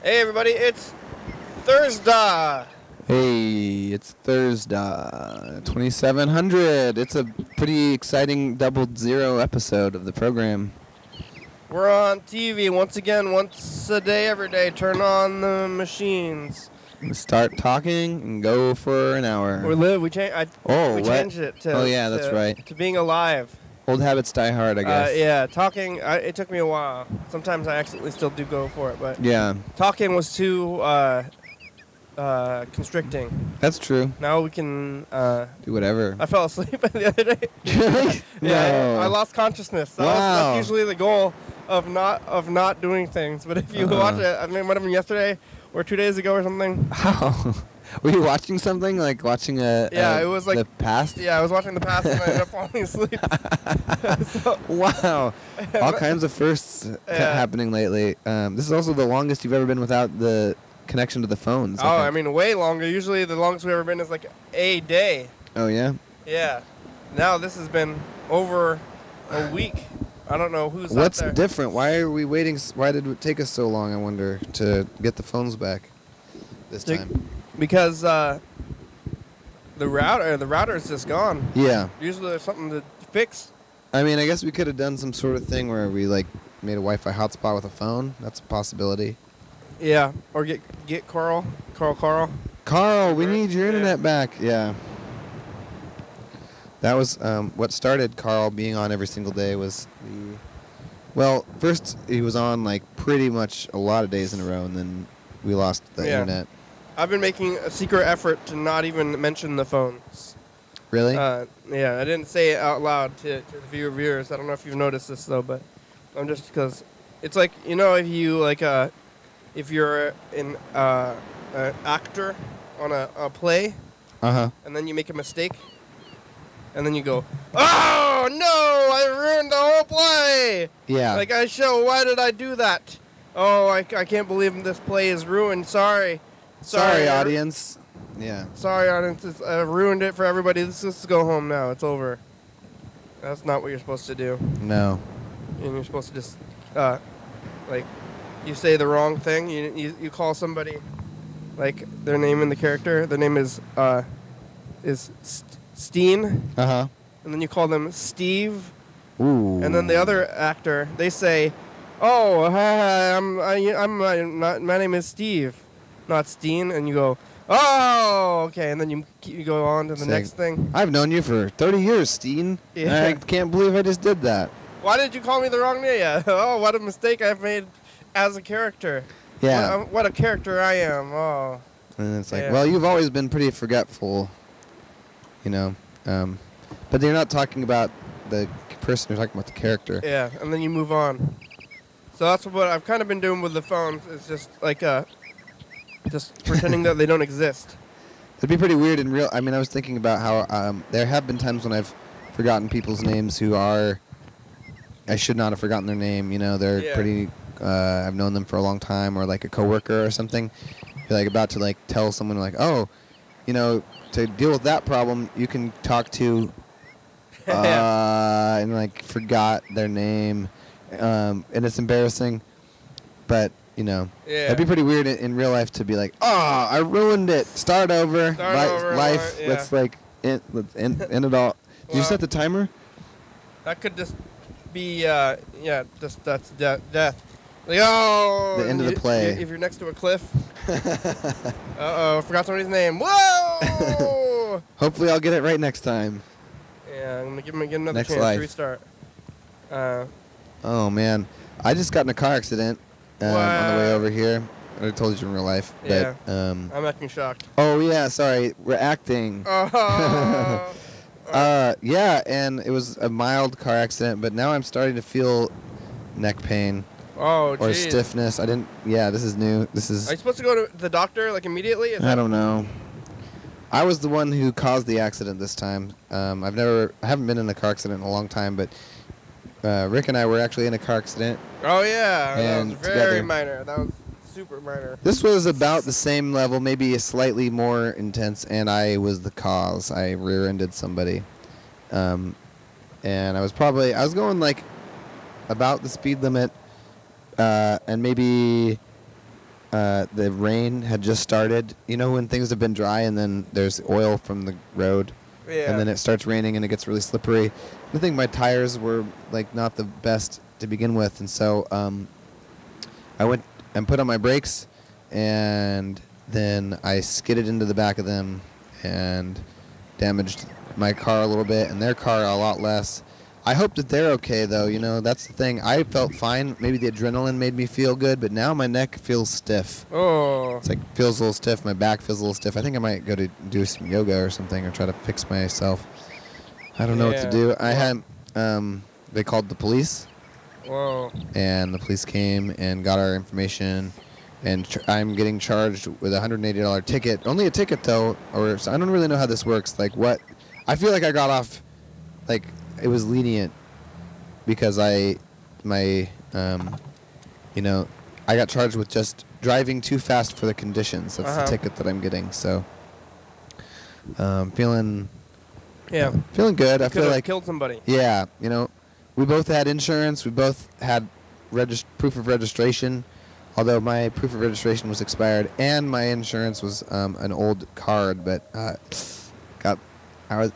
Hey everybody, it's Thursday. Hey, it's Thursday, 2700. It's a pretty exciting double zero episode of the program. We're on TV once again, once a day, every day. Turn on the machines. We start talking and go for an hour. We changed it to. Oh yeah, that's right. To being alive. Old habits die hard, I guess. Yeah, talking. It took me a while. Sometimes I accidentally still do go for it, but yeah, talking was too constricting. That's true. Now we can do whatever. I fell asleep the other day. Really? Yeah, No. I lost consciousness. That's usually the goal of not doing things. But if you watch it, I mean, it might have been yesterday or 2 days ago or something. How? Were you watching something? Like watching it was like the past? Yeah, I was watching the past and I ended up falling asleep. Wow. All kinds of firsts happening lately. This is also the longest you've ever been without the connection to the phones. I mean, way longer. Usually the longest we've ever been is like a day. Oh, yeah? Yeah. Now this has been over a week. I don't know who's What's out there. different? Why are we waiting? Why did it take us so long, I wonder, to get the phones back this time? Because the router's just gone. Yeah. Usually there's something to fix. I mean, I guess we could have done some sort of thing where we like made a Wi-Fi hotspot with a phone. That's a possibility. Yeah, or get Carl, we need your internet back. Yeah. That was what started Carl being on every single day was well, first he was on like pretty much a lot of days in a row, and then we lost the internet. I've been making a secret effort to not even mention the phones. Really? Yeah, I didn't say it out loud to the viewers. I don't know if you've noticed this though, but I'm just because it's like, you know, if you like if you're an actor on a play, and then you make a mistake, and then you go, "Oh no! I ruined the whole play." Yeah. Like why did I do that? Oh, I can't believe this play is ruined. Sorry, audience. Yeah. Sorry, audience. I ruined it for everybody. Let's just go home now. It's over. That's not what you're supposed to do. No. And you're supposed to just, like, you say the wrong thing. You call somebody, like, their name in the character. Their name is Steen. And then you call them Steve. Ooh. And then the other actor, they say, "Oh, hi, my name is Steve, not Steen." And you go, "Oh, okay." And then you go on to the next thing. I've known you for 30 years, Steen. Yeah. I can't believe I just did that. Why did you call me the wrong name? Yeah. Oh, what a mistake I've made as a character. Yeah. What a character I am. Oh. And it's like, well, you've always been pretty forgetful, you know. But you're not talking about the person, you're talking about the character. Yeah, and then you move on. So that's what I've kind of been doing with the phones. It's just like just pretending that they don't exist. It'd be pretty weird in real. I mean, I was thinking about how there have been times when I've forgotten people's names who are. I should not have forgotten their name. You know, they're pretty. I've known them for a long time, or like a coworker or something. You're like about to like tell someone like, oh, you know, to deal with that problem, you can talk to. And like forgot their name, and it's embarrassing, but. You know, it'd be pretty weird in real life to be like, "Oh, I ruined it. Start over. Life. Let's like end it all." Did you set the timer? That could just be just that's death. Like, oh, the end of the play. If you're next to a cliff. Forgot somebody's name. Whoa! Hopefully, I'll get it right next time. Yeah, I'm gonna get another chance to restart. Oh man, I just got in a car accident. On the way over here. I told you in real life. Yeah. But, I'm acting shocked. Oh, yeah, sorry. We're acting. Oh. Yeah, and it was a mild car accident, but now I'm starting to feel neck pain. Oh, or stiffness. This is new. Are you supposed to go to the doctor, like, immediately? I don't know. I was the one who caused the accident this time. I haven't been in a car accident in a long time, but Rick and I were actually in a car accident. Oh, yeah. And that was very minor. That was super minor. This was about the same level, maybe a slightly more intense, and I was the cause. I rear-ended somebody. And I was going like about the speed limit, and maybe the rain had just started. You know when things have been dry and then there's oil from the road, and then it starts raining and it gets really slippery. I think my tires were like not the best to begin with, and so I went and put on my brakes, and then I skidded into the back of them and damaged my car a little bit and their car a lot less. I hope that they're okay, though. You know, that's the thing. I felt fine. Maybe the adrenaline made me feel good, but now my neck feels stiff. Oh. It's like feels a little stiff. My back feels a little stiff. I think I might go to do some yoga or something or try to fix myself. I don't know what to do. I had they called the police. Whoa. And the police came and got our information, and I'm getting charged with a $180 ticket. Only a ticket, though, or so I don't really know how this works. Like what? I feel like I got off, like it was lenient because I got charged with just driving too fast for the conditions. That's the ticket that I'm getting. So, feeling good. I feel like killed somebody. Yeah, you know. We both had insurance. We both had proof of registration, although my proof of registration was expired, and my insurance was an old card, but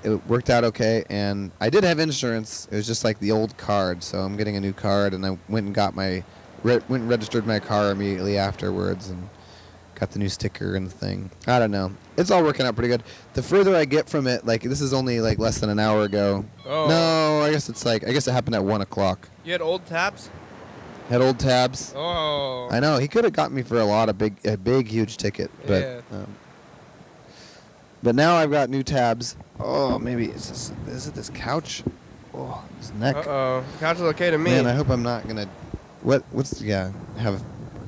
it worked out okay. And I did have insurance. It was just like the old card, so I'm getting a new card, and I went and got went and registered my car immediately afterwards, and got the new sticker and the thing. I don't know. It's all working out pretty good. The further I get from it, like this is only like less than an hour ago. Oh. No, I guess it happened at 1 o'clock. You had old tabs? Had old tabs. Oh. I know. He could have got me for a big, huge ticket. But but now I've got new tabs. Oh, maybe is it this couch? Oh, his neck. Uh-oh. Couch is okay to me. Man, I hope I'm not gonna. Have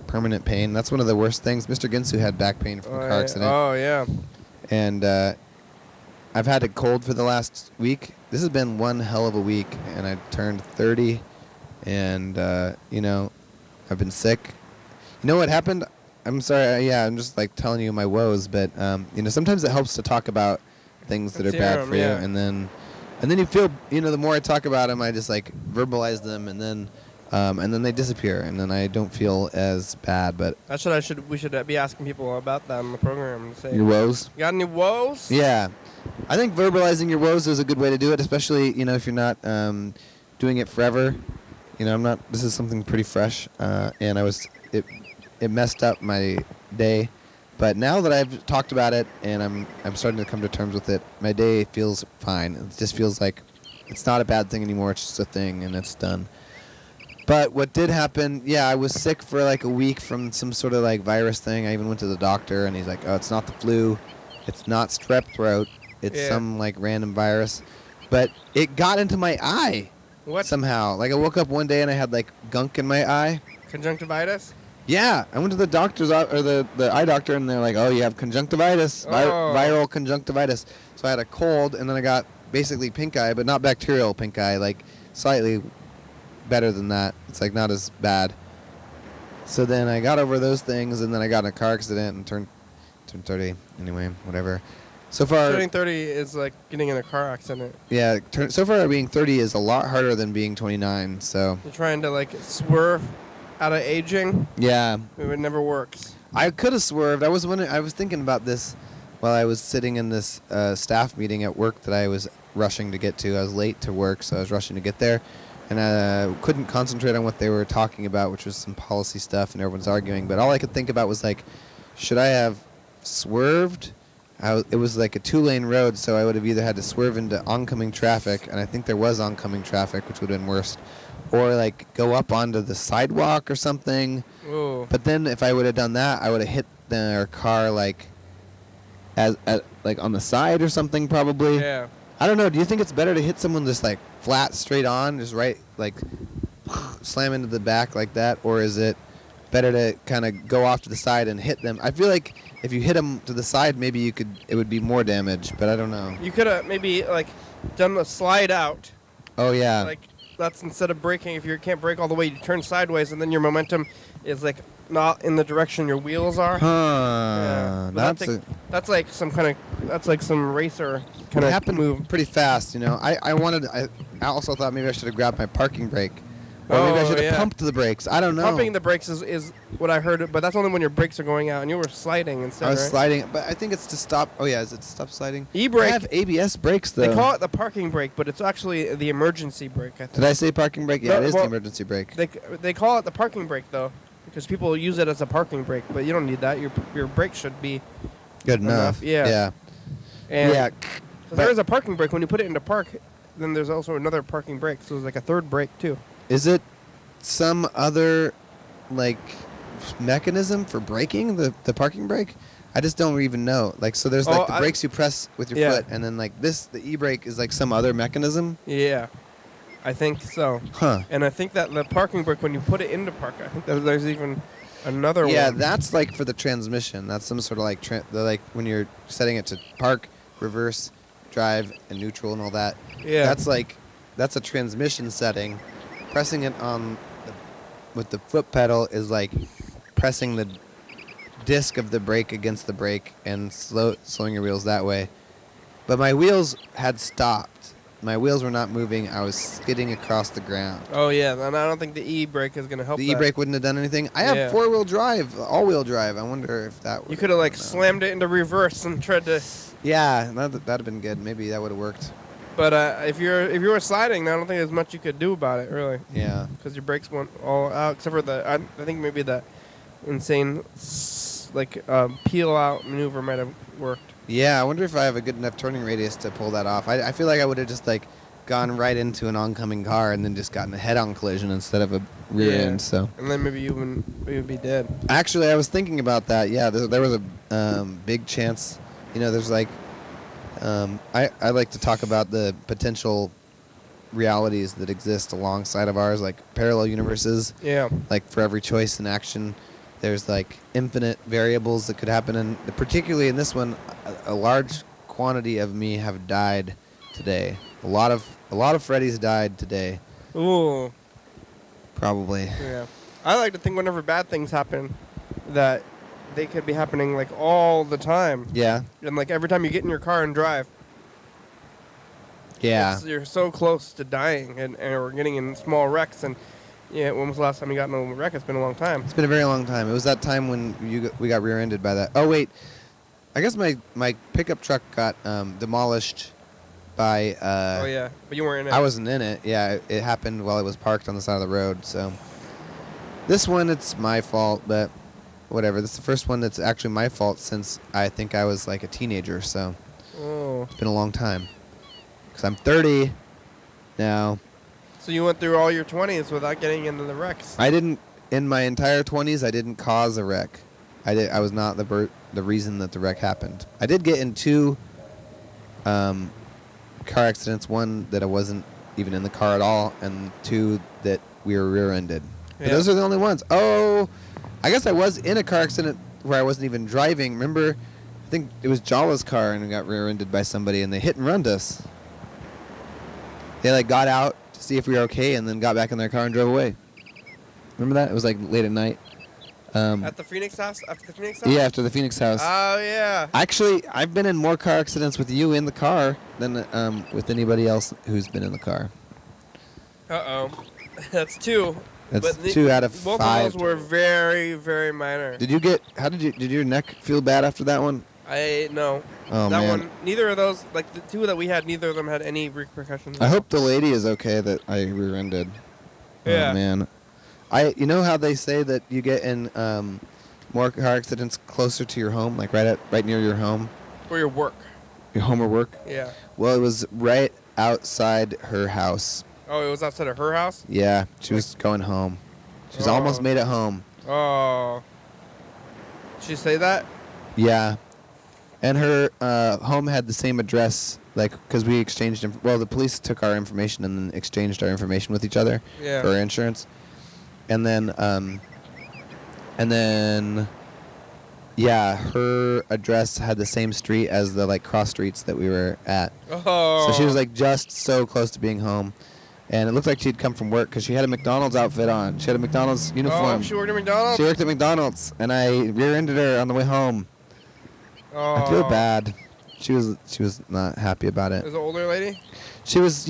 permanent pain. That's one of the worst things. Mr. Ginsu had back pain from a car accident. Oh, yeah. And I've had a cold for the last week. This has been one hell of a week, and I turned 30, and, I've been sick. You know what happened? I'm sorry. I'm just, like, telling you my woes, but, sometimes it helps to talk about things that are bad for you, and then you feel, the more I talk about them, I just, like, verbalize them, and then they disappear, and then I don't feel as bad. But we should be asking people about that on the program. Say, your woes? You got any woes? Yeah, I think verbalizing your woes is a good way to do it, especially if you're not doing it forever. I'm not. This is something pretty fresh, and it messed up my day. But now that I've talked about it and I'm starting to come to terms with it, my day feels fine. It just feels like it's not a bad thing anymore. It's just a thing, and it's done. But what did happen, I was sick for like a week from some sort of like virus thing. I even went to the doctor, and he's like, oh, it's not the flu. It's not strep throat. It's some like random virus. But it got into my eye. What? Somehow. Like I woke up one day and I had like gunk in my eye. Conjunctivitis? Yeah. I went to the doctor's or the eye doctor, and they're like, oh, you have conjunctivitis, viral conjunctivitis. So I had a cold, and then I got basically pink eye, but not bacterial pink eye, like slightly better than that. It's like not as bad. So then I got over those things, and then I got in a car accident and turned 30. Anyway, whatever. So far, turning 30 is like getting in a car accident. Yeah. So far, being 30 is a lot harder than being 29. So you're trying to like swerve out of aging. Yeah. It never works. I could have swerved. I was thinking about this while I was sitting in this staff meeting at work that I was rushing to get to. I was late to work, so I was rushing to get there. And I couldn't concentrate on what they were talking about, which was some policy stuff, and everyone's arguing. But all I could think about was, like, should I have swerved? It was like a 2-lane road, so I would have either had to swerve into oncoming traffic, and I think there was oncoming traffic, which would have been worse, or, like, go up onto the sidewalk or something. Ooh. But then if I would have done that, I would have hit their car, like on the side or something, probably. Yeah. I don't know. Do you think it's better to hit someone just like flat, straight on, just right, like slam into the back like that, or is it better to kind of go off to the side and hit them? I feel like if you hit them to the side, maybe it would be more damage, but I don't know. You could have maybe like done the slide out. Oh yeah. Like that's instead of braking, if you can't brake all the way, you turn sideways, and then your momentum is like not in the direction your wheels are. Huh. Yeah. That's like some racer kind of happened move. Pretty fast, I also thought maybe I should have grabbed my parking brake. Or maybe I should have pumped the brakes. I don't know. Pumping the brakes is what I heard, but that's only when your brakes are going out, and you were sliding instead. I was right? sliding, but I think it's to stop. Oh yeah, is it to stop sliding? E-brake. I have ABS brakes though. They call it the parking brake, but it's actually the emergency brake. I think. Did I say parking brake? Yeah, it is the emergency brake. They call it the parking brake though, because people use it as a parking brake, but you don't need that. Your brake should be good enough. Yeah. Yeah. And yeah. There is a parking brake. When you put it into park, then there's also another parking brake. So there's like a third brake too. Is it some other like mechanism for braking the parking brake? I just don't even know. Like, so there's like the brakes you press with your foot, and then like this, the e-brake is like some other mechanism. Yeah, I think so. Huh. And I think that the parking brake, when you put it into park, I think that there's even another one. Yeah, that's like for the transmission. That's some sort of like like when you're setting it to park, reverse, drive, and neutral and all that. Yeah. That's a transmission setting. Pressing it on with the foot pedal is like pressing the disc of the brake against the brake and slowing your wheels that way. But my wheels had stopped. My wheels were not moving. I was skidding across the ground. Oh yeah, and I don't think the e-brake is gonna help. The e-brake wouldn't have done anything. I have four-wheel drive, all-wheel drive. I wonder if that. You could have like slammed it into reverse and tried to. Yeah, that'd have been good. Maybe that would have worked. But if you were sliding, I don't think there's much you could do about it, really. Yeah. Because your brakes went all out, except for I think maybe the insane peel out maneuver might have worked. Yeah, I wonder if I have a good enough turning radius to pull that off. I feel like I would have just like gone right into an oncoming car and then just gotten a head-on collision instead of a rear end. So. And then maybe you would be dead. Actually, I was thinking about that. Yeah, there was a big chance. You know, there's like. I like to talk about the potential realities that exist alongside of ours, like parallel universes. Yeah. Like for every choice and action, there's like infinite variables that could happen, and particularly in this one, a large quantity of me have died today. A lot of Freddy's died today. Ooh. Probably. Yeah. I like to think whenever bad things happen, that they could be happening like all the time. Yeah. And like every time you get in your car and drive. Yeah. You're so close to dying and or getting in small wrecks. And yeah, when was the last time you got in a wreck? It's been a long time. It's been a very long time. It was that time when we got rear-ended by that. Oh wait, I guess my pickup truck got demolished by. Oh yeah, but you weren't in it. I wasn't in it. Yeah, it happened while it was parked on the side of the road. So this one, it's my fault, but. Whatever. This is the first one that's actually my fault since I think I was like a teenager. So it's been a long time. Because I'm 30 now. So you went through all your 20s without getting into the wrecks. I didn't. In my entire 20s, I didn't cause a wreck. I was not the reason that the wreck happened. I did get in 2 car accidents. One that I wasn't even in the car at all, and 2 that we were rear-ended. But those are the only ones. Oh. I guess I was in a car accident where I wasn't even driving. Remember, I think it was Jala's car and we got rear-ended by somebody and they hit and runned us. They like got out to see if we were okay and then got back in their car and drove away. Remember that? It was like late at night. At the Phoenix house? After the Phoenix house? Yeah, after the Phoenix house. Oh, yeah. Actually, I've been in more car accidents with you in the car than with anybody else who's been in the car. Uh-oh. That's 2. That's 2 out of 5. Both of those were very, very minor. Did your neck feel bad after that one? No. Oh, that man. one, neither of those, like the 2 that we had, neither of them had any repercussions. I hope the lady is okay that I rear-ended. Yeah. Oh, man. You know how they say that you get in more car accidents closer to your home, like right near your home? Or your work. Your home or work? Yeah. Well, it was right outside her house. Oh, it was outside of her house? Yeah, she was going home. She's almost made it home. Oh. Did she say that? Yeah. And her home had the same address, like, because we exchanged, well, the police took our information and then exchanged our information with each other for our insurance. And then, yeah, her address had the same street as the, like, cross streets that we were at. Oh. So she was, like, just so close to being home. And it looked like she'd come from work because she had a McDonald's outfit on. She had a McDonald's uniform. Oh, she worked at McDonald's? She worked at McDonald's, and I rear-ended her on the way home. Oh. I feel bad. She was not happy about it. Was it an older lady? She was,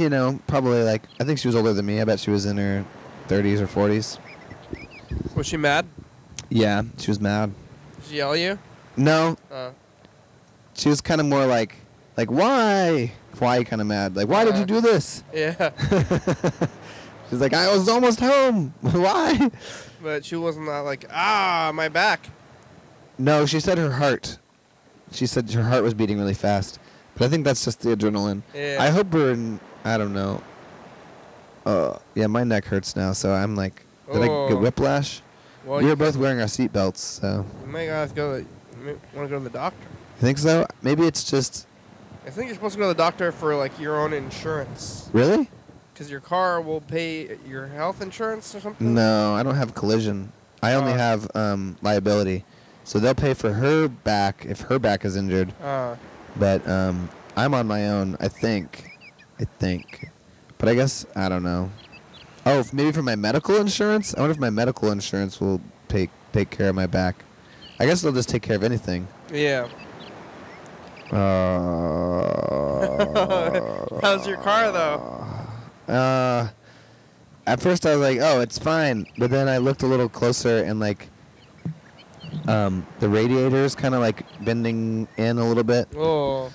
probably like, I think she was older than me. I bet she was in her 30s or 40s. Was she mad? Yeah, she was mad. Did she yell at you? No. She was kind of more like why? Why kind of mad? Like, why did you do this? Yeah. She's like, I was almost home. Why? But she wasn't like, my back. No, she said her heart. She said her heart was beating really fast. But I think that's just the adrenaline. Yeah. I hope I don't know. Yeah, my neck hurts now, so I'm like, did I get whiplash? Well, we were both wearing our seatbelts, so. You might have to go. You want to go to the doctor. You think so? Maybe it's just. I think you're supposed to go to the doctor for like your own insurance. Really? Because your car will pay your health insurance or something? No, I don't have collision. I only have liability. So they'll pay for her back if her back is injured. But I'm on my own, I think. But I guess, I don't know. Oh, maybe for my medical insurance? I wonder if my medical insurance will take care of my back. I guess they'll just take care of anything. Yeah. How's your car, though? At first I was like, oh, it's fine. But then I looked a little closer and, like, the radiator's kind of, like, bending in a little bit. Oh.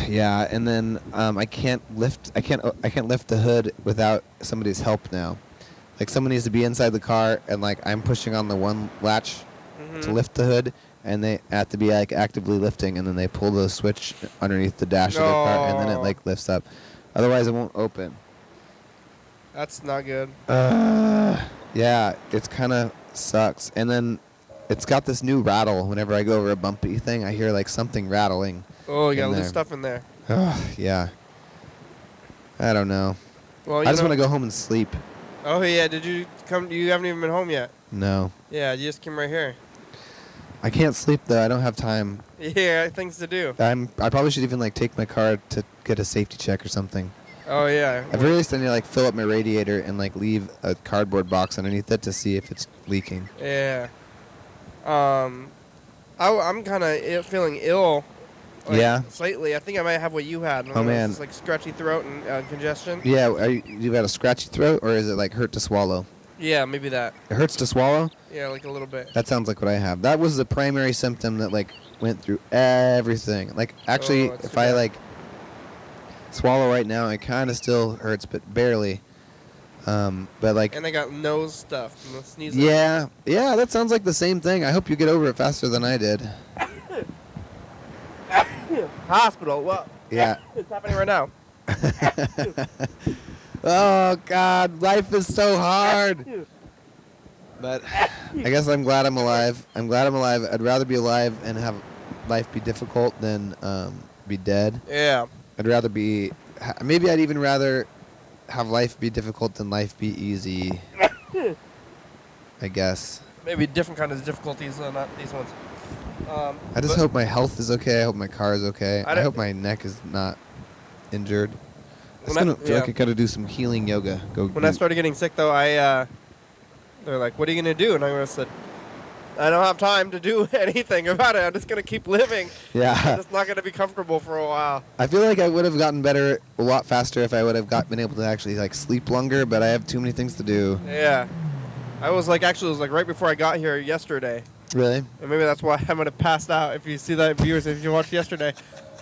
Yeah, and then I can't lift the hood without somebody's help now. Like, someone needs to be inside the car, and, like, I'm pushing on the one latch to lift the hood. And they have to be like actively lifting, and then they pull the switch underneath the dash of the car, and then it like lifts up. Otherwise, it won't open. That's not good. Yeah, it's kind of sucks. And then it's got this new rattle. Whenever I go over a bumpy thing, I hear like something rattling. Oh, you got loose stuff in there. Yeah. I don't know. Well, I just want to go home and sleep. Oh yeah, did you come? You haven't even been home yet. No. Yeah, you just came right here. I can't sleep though. I don't have time. Yeah, things to do. I probably should even like take my car to get a safety check or something. Oh yeah. I've really started to like fill up my radiator and like leave a cardboard box underneath it to see if it's leaking. Yeah. I'm kind of feeling ill. Like, yeah. Slightly. I think I might have what you had. Oh man. It's like scratchy throat and congestion. Yeah. You got a scratchy throat, or is it like hurt to swallow? Yeah, maybe that. It hurts to swallow? Yeah, like a little bit. That sounds like what I have. That was the primary symptom that like went through everything. Like actually, if I like swallow right now, it kind of still hurts, but barely. But like. And I got nose stuff. And sneezing. Yeah, yeah, that sounds like the same thing. I hope you get over it faster than I did. Hospital. Well. Yeah. It's happening right now. Oh, God, life is so hard. But I guess I'm glad I'm alive. I'd rather be alive and have life be difficult than be dead. Yeah. I'd rather be... Maybe I'd even rather have life be difficult than life be easy. I guess. Maybe different kind of difficulties, not these ones. I just hope my health is okay. I hope my car is okay. I hope my neck is not injured. I feel like I gotta do some healing yoga. When I started getting sick, though, they're like, "What are you gonna do?" And I said, "I don't have time to do anything about it. I'm just gonna keep living. Yeah, I'm just not gonna be comfortable for a while." I feel like I would have gotten better a lot faster if I would have been able to actually like sleep longer. But I have too many things to do. Yeah, it was like right before I got here yesterday. Really? And maybe that's why I'm gonna pass out. If you see that, viewers, if you watched yesterday,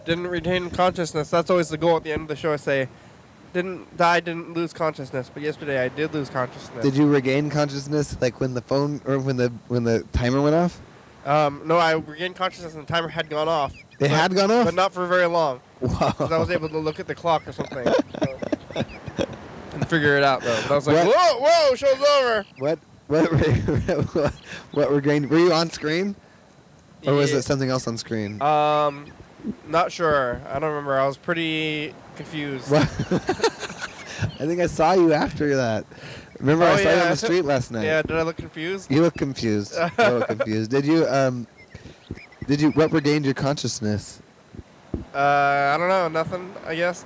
didn't retain consciousness. That's always the goal at the end of the show. I say. Didn't die, didn't lose consciousness, but yesterday I did lose consciousness. Did you regain consciousness like when the phone or when the timer went off? No, I regained consciousness and the timer had gone off. It had gone off? But not for very long. Wow. Because I was able to look at the clock or something. And figure it out though. But I was like, whoa, show's over. What regained? Were you on screen? Or was it something else on screen? Not sure. I don't remember. I was pretty confused. I think I saw you after that. Remember, I saw you on the street last night. Yeah, did I look confused? You look confused. I look confused. Did you, what regained your consciousness? I don't know. Nothing, I guess.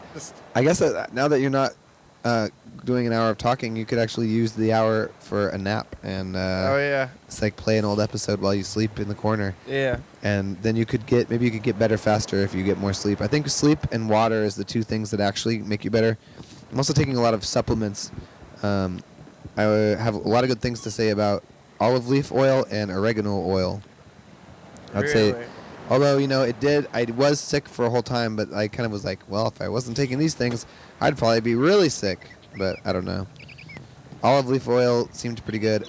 I guess now that you're not doing an hour of talking, you could actually use the hour for a nap and it's like play an old episode while you sleep in the corner. Yeah. And then maybe you could get better faster if you get more sleep. I think sleep and water is the two things that actually make you better. I'm also taking a lot of supplements I have a lot of good things to say about olive leaf oil and oregano oil. I'd say, although, you know, I was sick for a whole time, but I kind of was like, well, if I wasn't taking these things, I'd probably be really sick. But I don't know. Olive leaf oil seemed pretty good.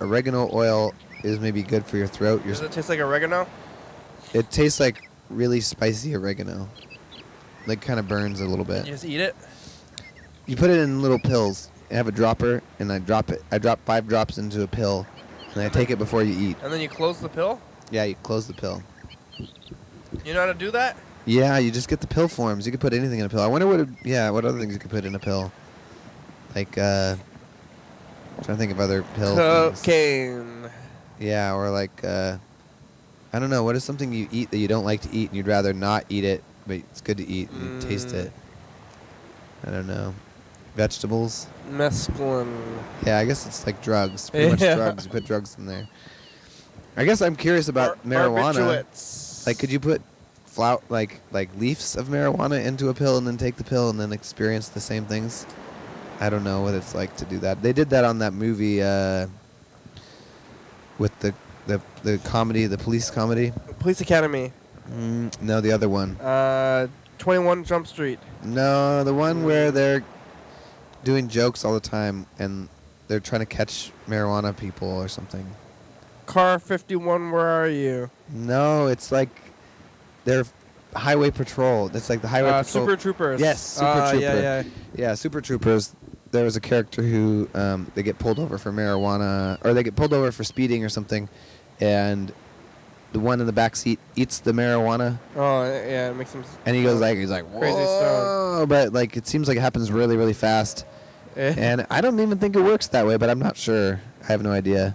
Oregano oil is maybe good for your throat. Does it taste like oregano? It tastes like really spicy oregano. Like, kind of burns a little bit. You just eat it? You put it in little pills. I have a dropper, and I drop it. I drop 5 drops into a pill, and I take it before you eat. And then you close the pill? Yeah, you close the pill. You know how to do that? Yeah, you just get the pill forms. You could put anything in a pill. I wonder what other things you could put in a pill. Like, I'm trying to think of other pill Cocaine. things. Yeah, or like, I don't know. What is something you eat that you don't like to eat and you'd rather not eat it, but it's good to eat and you taste it? I don't know. Vegetables? Mescaline. Yeah, I guess it's like drugs. Pretty much drugs. You put drugs in there. I guess I'm curious about marijuana. Barbiturates. Like, could you put like leaves of marijuana into a pill and then take the pill and then experience the same things? I don't know what it's like to do that. They did that on that movie with the comedy, the police comedy. Police Academy. No, the other one. 21 Jump Street. No, the one where they're doing jokes all the time and they're trying to catch marijuana people or something. Car 51, where are you? No, it's like they're highway patrol. It's like the highway patrol. Super Troopers. Yes, Super Trooper. Yeah. Super Troopers. There was a character who they get pulled over for marijuana, or they get pulled over for speeding or something, and the one in the back seat eats the marijuana. Oh, yeah, it makes him. And he's like, whoa. Crazy stone. But like, it seems like it happens really, really fast. And I don't even think it works that way, but I'm not sure. I have no idea.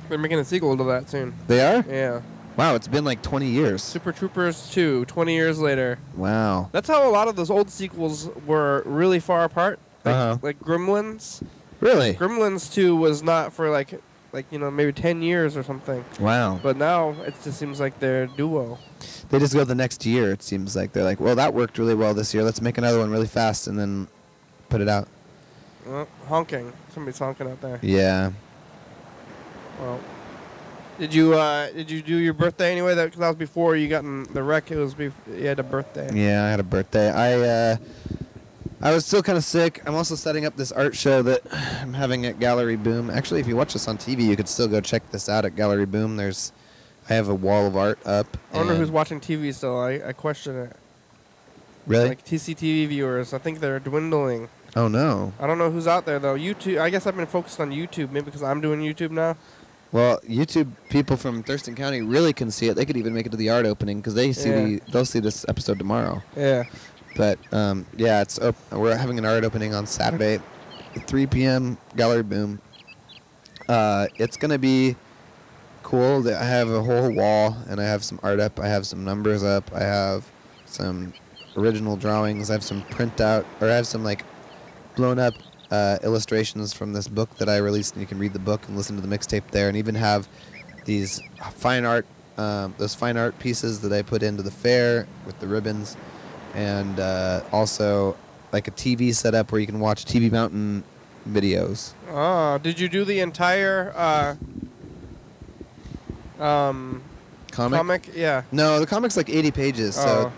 They're making a sequel to that soon. They are? Yeah. Wow, it's been like 20 years. Super Troopers 2, 20 years later. Wow. That's how a lot of those old sequels were really far apart. Like Gremlins. Really? Gremlins 2 was not for like maybe 10 years or something. Wow. But now it just seems like they're duo. They just go the next year, it seems like. They're like, well, that worked really well this year. Let's make another one really fast and then put it out. Honking. Somebody's honking out there. Yeah. Well, did you do your birthday anyway? Because that was before you got in the wreck. It was you had a birthday. Yeah, I had a birthday. I was still kind of sick. I'm also setting up this art show that I'm having at Gallery Boom. Actually, if you watch this on TV, you could still go check this out at Gallery Boom. I have a wall of art up. I wonder who's watching TV still. I question it. Really? Like TCTV viewers. I think they're dwindling. Oh, no. I don't know who's out there, though. YouTube. I guess I've been focused on YouTube, maybe because I'm doing YouTube now. Well, YouTube people from Thurston County really can see it. They could even make it to the art opening because they'll see this episode tomorrow. Yeah. But, yeah, we're having an art opening on Saturday at 3 p.m., Gallery Boom. It's going to be cool. I have a whole wall, and I have some art up. I have some numbers up. I have some original drawings. I have some I have some, like, blown-up illustrations from this book that I released, and you can read the book and listen to the mixtape there, and even have these fine art, those fine art pieces that I put into the fair with the ribbons. And also like a TV setup where you can watch TV Mountain videos. Oh, did you do the entire comic? Yeah. No, the comic's like 80 pages. So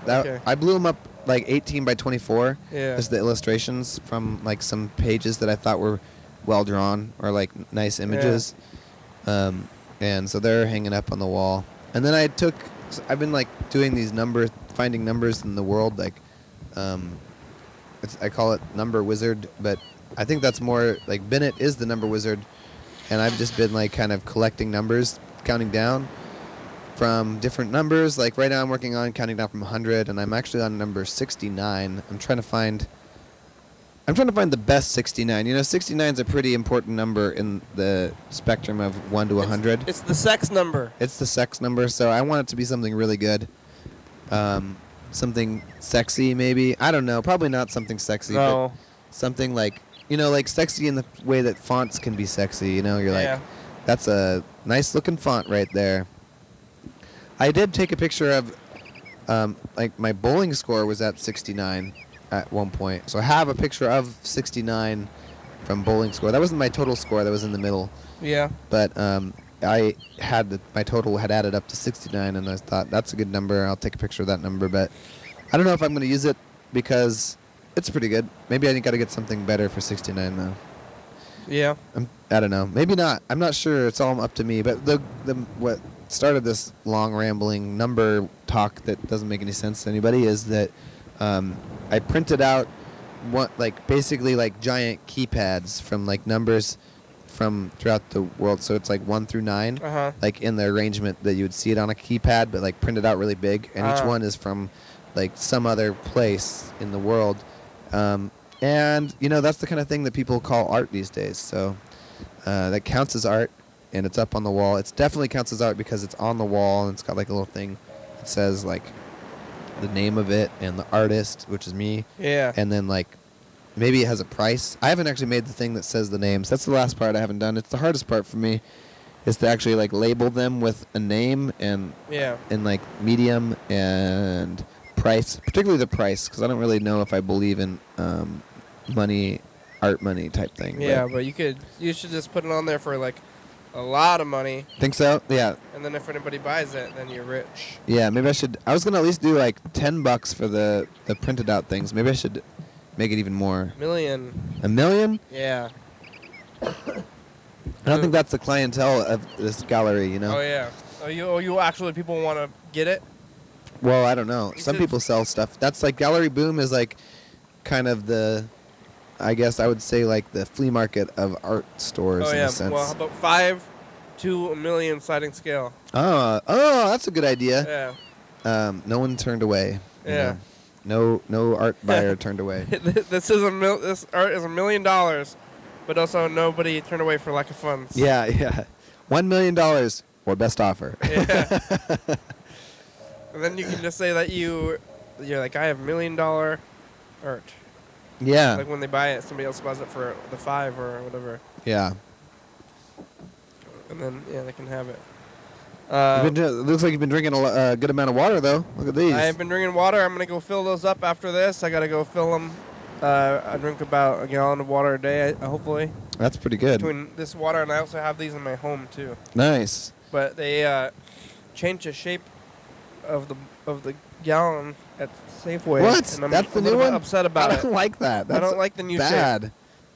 I blew them up like 18 by 24. Yeah. Just the illustrations from like some pages that I thought were well drawn or like nice images. Yeah. And so they're hanging up on the wall. And then I've been like doing these finding numbers in the world, like I call it Number Wizard, but I think that's more like Bennett is the number wizard, and I've just been like kind of collecting numbers, counting down from different numbers. Like right now I'm working on counting down from 100, and I'm actually on number 69. I'm trying to find the best 69. You know, 69 is a pretty important number in the spectrum of 1 to 100. It's the sex number. It's the sex number, so I want it to be something really good. Something sexy, maybe. I don't know. Probably not something sexy. No. But something like, like sexy in the way that fonts can be sexy. You know, you're like, that's a nice looking font right there. I did take a picture of, like my bowling score was at 69 at one point. So I have a picture of 69 from bowling score. That wasn't my total score. That was in the middle. Yeah. But I had my total had added up to 69, and I thought that's a good number. I'll take a picture of that number. But I don't know if I'm going to use it because it's pretty good. Maybe I got to get something better for 69 though. Yeah. I don't know. Maybe not. I'm not sure. It's all up to me. But the what started this long rambling number talk that doesn't make any sense to anybody is that I printed out basically giant keypads from numbers from throughout the world. So it's 1 through 9, in the arrangement that you would see it on a keypad, but printed out really big. And each one is from some other place in the world. And that's the kind of thing that people call art these days. So that counts as art, and it's up on the wall. It definitely counts as art because it's on the wall, and it's got a little thing that says the name of it and the artist, which is me. Yeah. And then maybe it has a price. I haven't actually made the thing that says the names. That's the last part I haven't done. It's the hardest part for me, is to actually label them with a name and medium and price, particularly the price, because I don't really know if I believe in art money type thing. Yeah, but you should just put it on there for a lot of money. Think so? Yeah. And then if anybody buys it, then you're rich. Yeah, maybe I should. I was gonna at least do $10 for the printed out things. Maybe I should make it even more. $1 million. $1 million? Yeah. I don't think that's the clientele of this gallery, Oh yeah. You actually people want to get it? Well, I don't know. Some people sell stuff. That's Gallery Boom is kind of the, I guess I would say the flea market of art stores in a sense. Well, how about 5 to $1 million sliding scale? Oh, that's a good idea. Yeah. No one turned away. Yeah. No art buyer turned away. This art is $1 million, but also nobody turned away for lack of funds. Yeah. $1 million or best offer. Yeah. And then you can just say that you're I have $1 million art. Yeah. When they buy it, somebody else buys it for the 5 or whatever. Yeah. And then they can have it. It looks like you've been drinking a good amount of water though. Look at these. I've been drinking water. I'm gonna go fill those up after this. I gotta go fill them. I drink about a gallon of water a day, hopefully. That's pretty good. Between this water, and I also have these in my home too. Nice. But they changed the shape of the gallon at Safeway. What? And I'm That's the new one? Upset about it. I don't like that. That's I don't like the new bad. shape.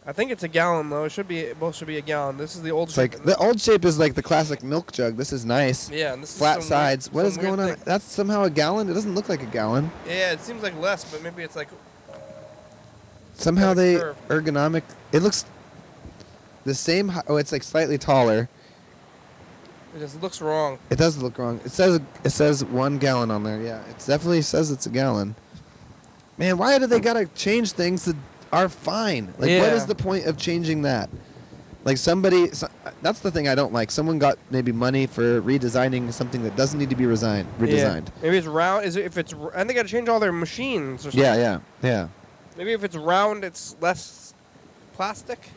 I think it's a gallon though. Both should be a gallon. This is the old shape. The old shape is the classic milk jug. This is nice. Yeah, and this flat is sides. What is going on? Thing. That's somehow a gallon. It doesn't look like a gallon. Yeah, it seems like less, but maybe it's somehow they curve. ergonomic. It looks the same. Oh, it's slightly taller. It just looks wrong. It does look wrong. It says 1 gallon on there. Yeah, it definitely says it's a gallon. Man, why do they gotta change things that are fine? What is the point of changing that? That's the thing I don't like. Someone got maybe money for redesigning something that doesn't need to be redesigned. Yeah. Maybe it's round. And they got to change all their machines or something. Yeah. Maybe if it's round, it's less plastic.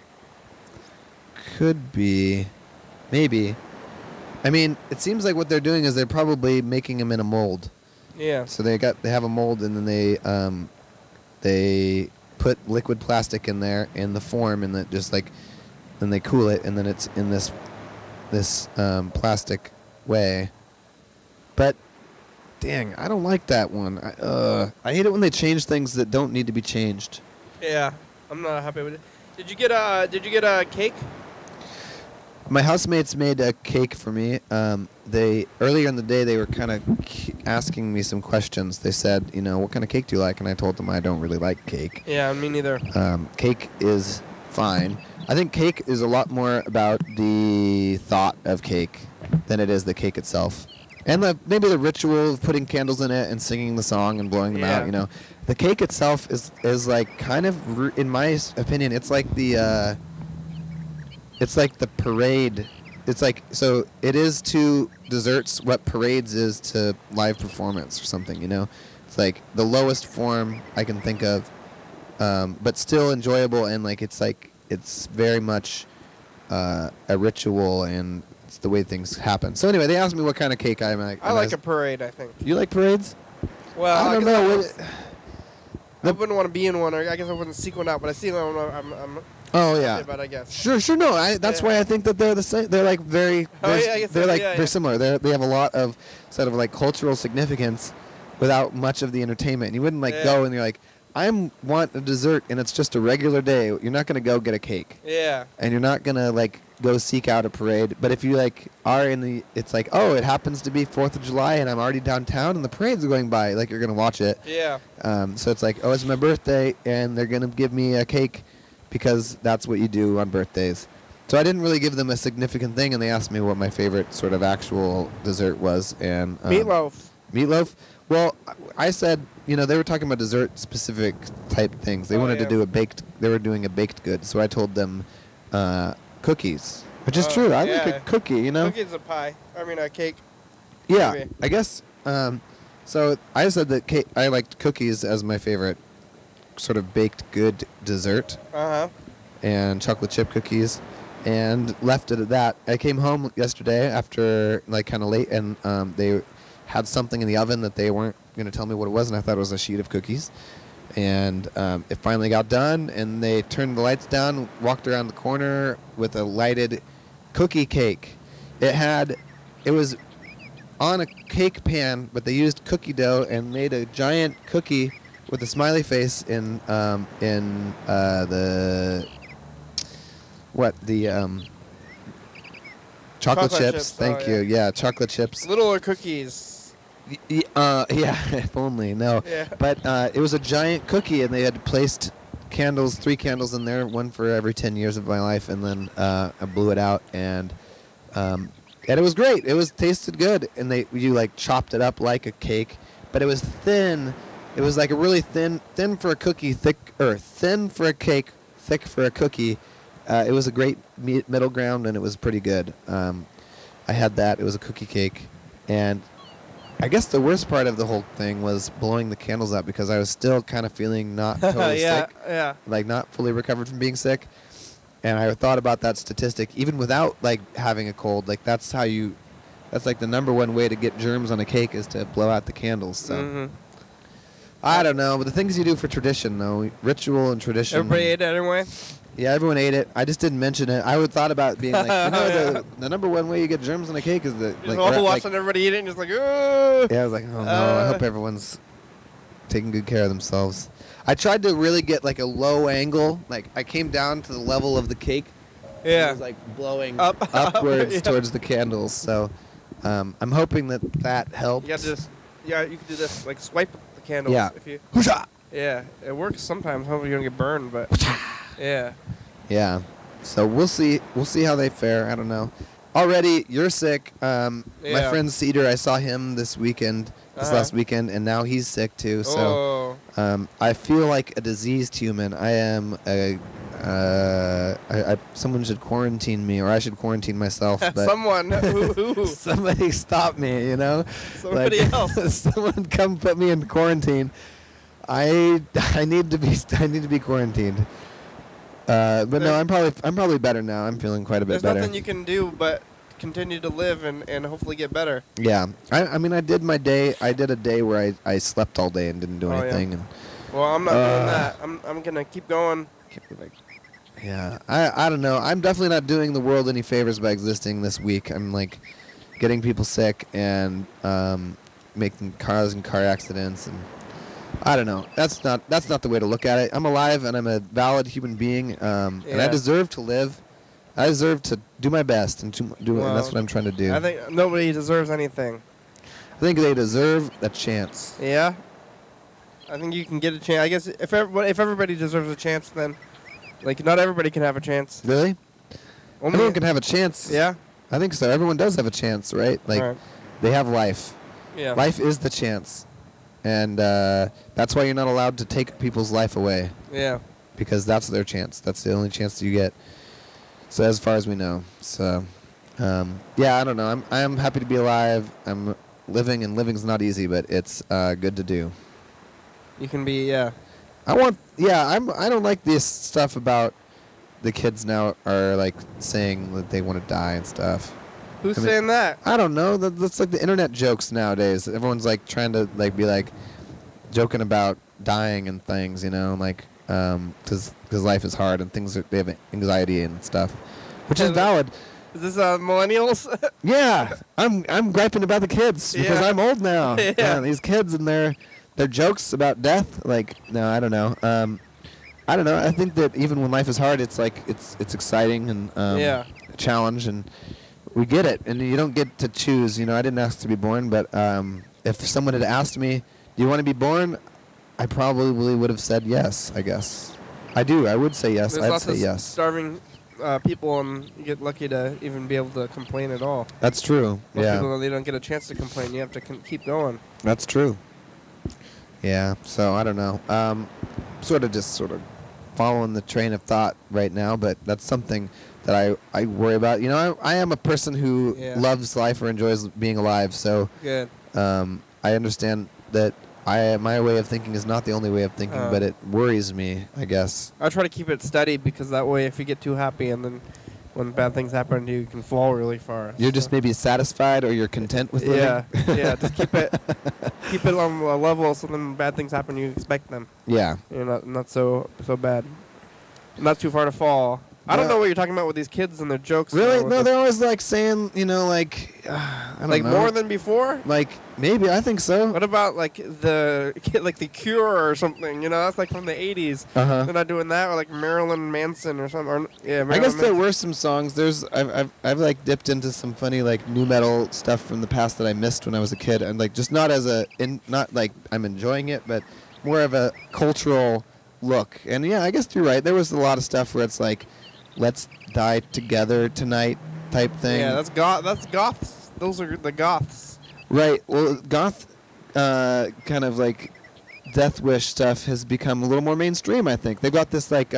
Could be, maybe. I mean, it seems like what they're doing is they're probably making them in a mold. Yeah. So they have a mold, and then they put liquid plastic in there in the form, and that just then they cool it, and then it's in this plastic way. But dang, I don't like that one. I hate it when they change things that don't need to be changed. Yeah, I'm not happy with it. Did you get a cake? My housemates made a cake for me. They earlier in the day they were kind of asking me some questions. They said, what kind of cake do you like? And I told them I don't really like cake. Yeah, me neither. Cake is fine. I think cake is a lot more about the thought of cake than it is the cake itself. And maybe the ritual of putting candles in it and singing the song and blowing them out, The cake itself is kind of, in my opinion, it's like the parade. So it is to desserts what parades is to live performance or something, It's the lowest form I can think of, but still enjoyable, and it's very much a ritual, and it's the way things happen. So anyway, they asked me what kind of cake I like. I like a parade, I think. You like parades? Well, I don't know. I wouldn't want to be in one, or I guess I wouldn't seek one out, but I see one. I'm Oh yeah. But I guess. Sure. No, that's why I think that they're the same. They're like very. They're like very similar. They have a lot of sort of like cultural significance, without much of the entertainment. You wouldn't like go and you're like, I want a dessert and it's just a regular day. You're not gonna go get a cake. Yeah. And you're not gonna like go seek out a parade. But if you like are in the, it's like, oh, it happens to be 4th of July and I'm already downtown and the parade's going by. Like you're gonna watch it. Yeah. So it's like, oh, it's my birthday and they're gonna give me a cake, because that's what you do on birthdays. So I didn't really give them a significant thing, and they asked me what my favorite sort of actual dessert was, and meatloaf. Meatloaf. Well, I said, they were talking about dessert-specific type things. They wanted to do they were doing a baked good, so I told them cookies, which is true. I like a cookie, Cookies a pie. I mean, a cake. Yeah, maybe. I guess. So I said that I liked cookies as my favorite sort of baked good dessert. And chocolate chip cookies, and left it at that. I came home yesterday after like kind of late, and they had something in the oven that they weren't going to tell me what it was, and I thought it was a sheet of cookies. And it finally got done, and they turned the lights down, walked around the corner with a lighted cookie cake. It was on a cake pan, but they used cookie dough and made a giant cookie with a smiley face in the chocolate chips. Thank you. Yeah, chocolate chips. Littler cookies. Yeah, if only. No. Yeah. But it was a giant cookie, and they had placed 3 candles in there, one for every 10 years of my life, and then I blew it out, and it was great. It tasted good, and you like chopped it up like a cake, but it was thin. It was like a really thin for a cookie, thin for a cake, thick for a cookie. It was a great middle ground, and it was pretty good. I had that. It was a cookie cake. And I guess the worst part of the whole thing was blowing the candles out, because I was still kind of feeling not totally sick. Yeah. Like not fully recovered from being sick. And I thought about that statistic, even without like having a cold. Like that's like the number one way to get germs on a cake is to blow out the candles. So. I don't know, but the things you do for tradition, though, ritual and tradition. Everybody ate it anyway? Yeah, everyone ate it. I just didn't mention it. I thought about being like, the number one way you get germs on a cake is watching everybody eat it and just like, ugh. Yeah, I was like, oh no, I hope everyone's taking good care of themselves. I tried to really get like a low angle. Like I came down to the level of the cake. Yeah. And it was like blowing upwards towards the candles. So I'm hoping that helped. You could do this, like swipe the candles. Yeah. If you. Hoosha! Yeah, it works sometimes. Hopefully you don't get burned, but yeah. Yeah. So we'll see. We'll see how they fare. I don't know. Already, you're sick. My friend Cedar, I saw him this last weekend, and now he's sick too. So I feel like a diseased human. I am someone should quarantine me, or I should quarantine myself. But someone who? Somebody stop me, Somebody else. Someone come put me in quarantine. I need to be quarantined. But no, I'm probably better now. I'm feeling quite a bit better. There's nothing you can do but continue to live and hopefully get better. Yeah. I mean, I did my day. I did a day where I slept all day and didn't do anything. Yeah. And, well, I'm not doing that. I'm going to keep going. Yeah. I don't know. I'm definitely not doing the world any favors by existing this week. I'm like getting people sick and causing car accidents, and I don't know. That's not the way to look at it. I'm alive and I'm a valid human being, and I deserve to live. I deserve to do my best and and that's what I'm trying to do. I think nobody deserves anything. I think they deserve a chance. Yeah. I think you can get a chance. I guess if everybody deserves a chance, then not everybody can have a chance. Really? Everyone can have a chance. Yeah. I think so. Everyone does have a chance, right? They have life. Yeah. Life is the chance. And that's why you're not allowed to take people's life away. Yeah. Because that's their chance. That's the only chance that you get. So as far as we know. So, I don't know. I'm happy to be alive. I'm living, and living's not easy, but it's good to do. You can be, yeah. I don't like this stuff about the kids now are like saying that they want to die and stuff. Who's saying that? I don't know. That's like the internet jokes nowadays. Everyone's like trying to be like joking about dying and things, Like because life is hard and they have anxiety and stuff, which is valid. Is this millennials? Yeah, I'm griping about the kids because I'm old now. Yeah. These kids and their jokes about death. Like, no, I don't know. I don't know. I think that even when life is hard, it's like it's exciting and a challenge, and we get it. And you don't get to choose. I didn't ask to be born, but if someone had asked me, "Do you want to be born?" I probably would have said yes. I guess I do. I would say yes. I'd say yes. Starving people, and you get lucky to even be able to complain at all. That's true. Most people, they don't get a chance to complain. You have to keep going. That's true. Yeah. So I don't know. Sort of following the train of thought right now, but that's something that I worry about. I am a person who loves life or enjoys being alive. So good. I understand that my way of thinking is not the only way of thinking, but it worries me, I guess. I try to keep it steady because that way, if you get too happy and then when bad things happen to you, you can fall really far. You're just maybe satisfied or you're content with living? Yeah. Just keep it on a level so then bad things happen, you expect them. Yeah. You're not so bad. Not too far to fall. I don't know what you're talking about with these kids and their jokes. Really? No, they're always like saying, I don't know. More than before? Like, maybe, I think so. What about like the Cure or something? That's like from the 80s. They're not doing that, or like Marilyn Manson or something. I guess there were some songs. I've like dipped into some funny like nu metal stuff from the past that I missed when I was a kid, and like just not not like I'm enjoying it, but more of a cultural look. And yeah, I guess you're right. There was a lot of stuff where it's like, let's die together tonight type thing. Yeah, that's goths. Those are the goths. Right. Well, goth kind of like death wish stuff has become a little more mainstream, I think. They've got this like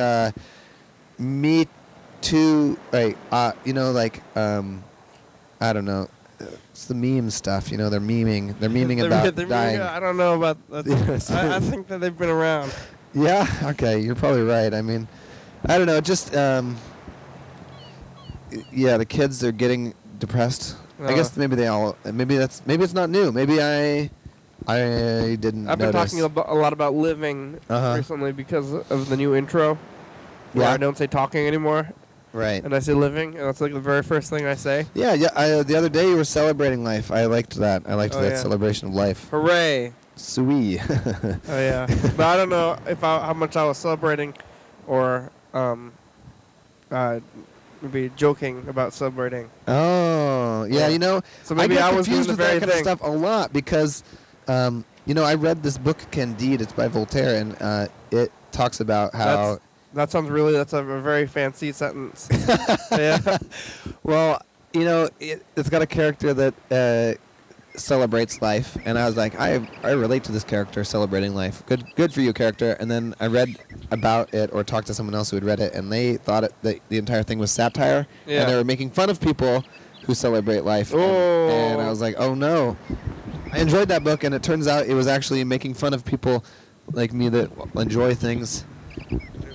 Me Too, right, I don't know. It's the meme stuff, they're memeing about dying. I don't know about that. I think that they've been around. Yeah, okay, you're probably right. I mean, I don't know, just the kids are getting depressed. I guess maybe it's not new. Maybe I didn't I've been talking a lot about living recently because of the new intro. Where I don't say talking anymore. Right. And I say living, and that's like the very first thing I say. Yeah. The other day you were celebrating life. I liked that. I liked that celebration of life. Hooray. Sweet. Oh, yeah. But I don't know how much I was celebrating or maybe joking about celebrating. Oh, yeah, So maybe I was doing the very thing. Kind of stuff a lot because, I read this book, Candide. It's by Voltaire, and it talks about how... That's a very fancy sentence. Yeah. Well, it's got a character that celebrates life, and I was like, I relate to this character celebrating life. Good for you, character. And then I read about it or talked to someone else who had read it, and they thought that the entire thing was satire, and they were making fun of people who celebrate life. Oh. And I was like, oh no. I enjoyed that book, and it turns out it was actually making fun of people like me that enjoy things.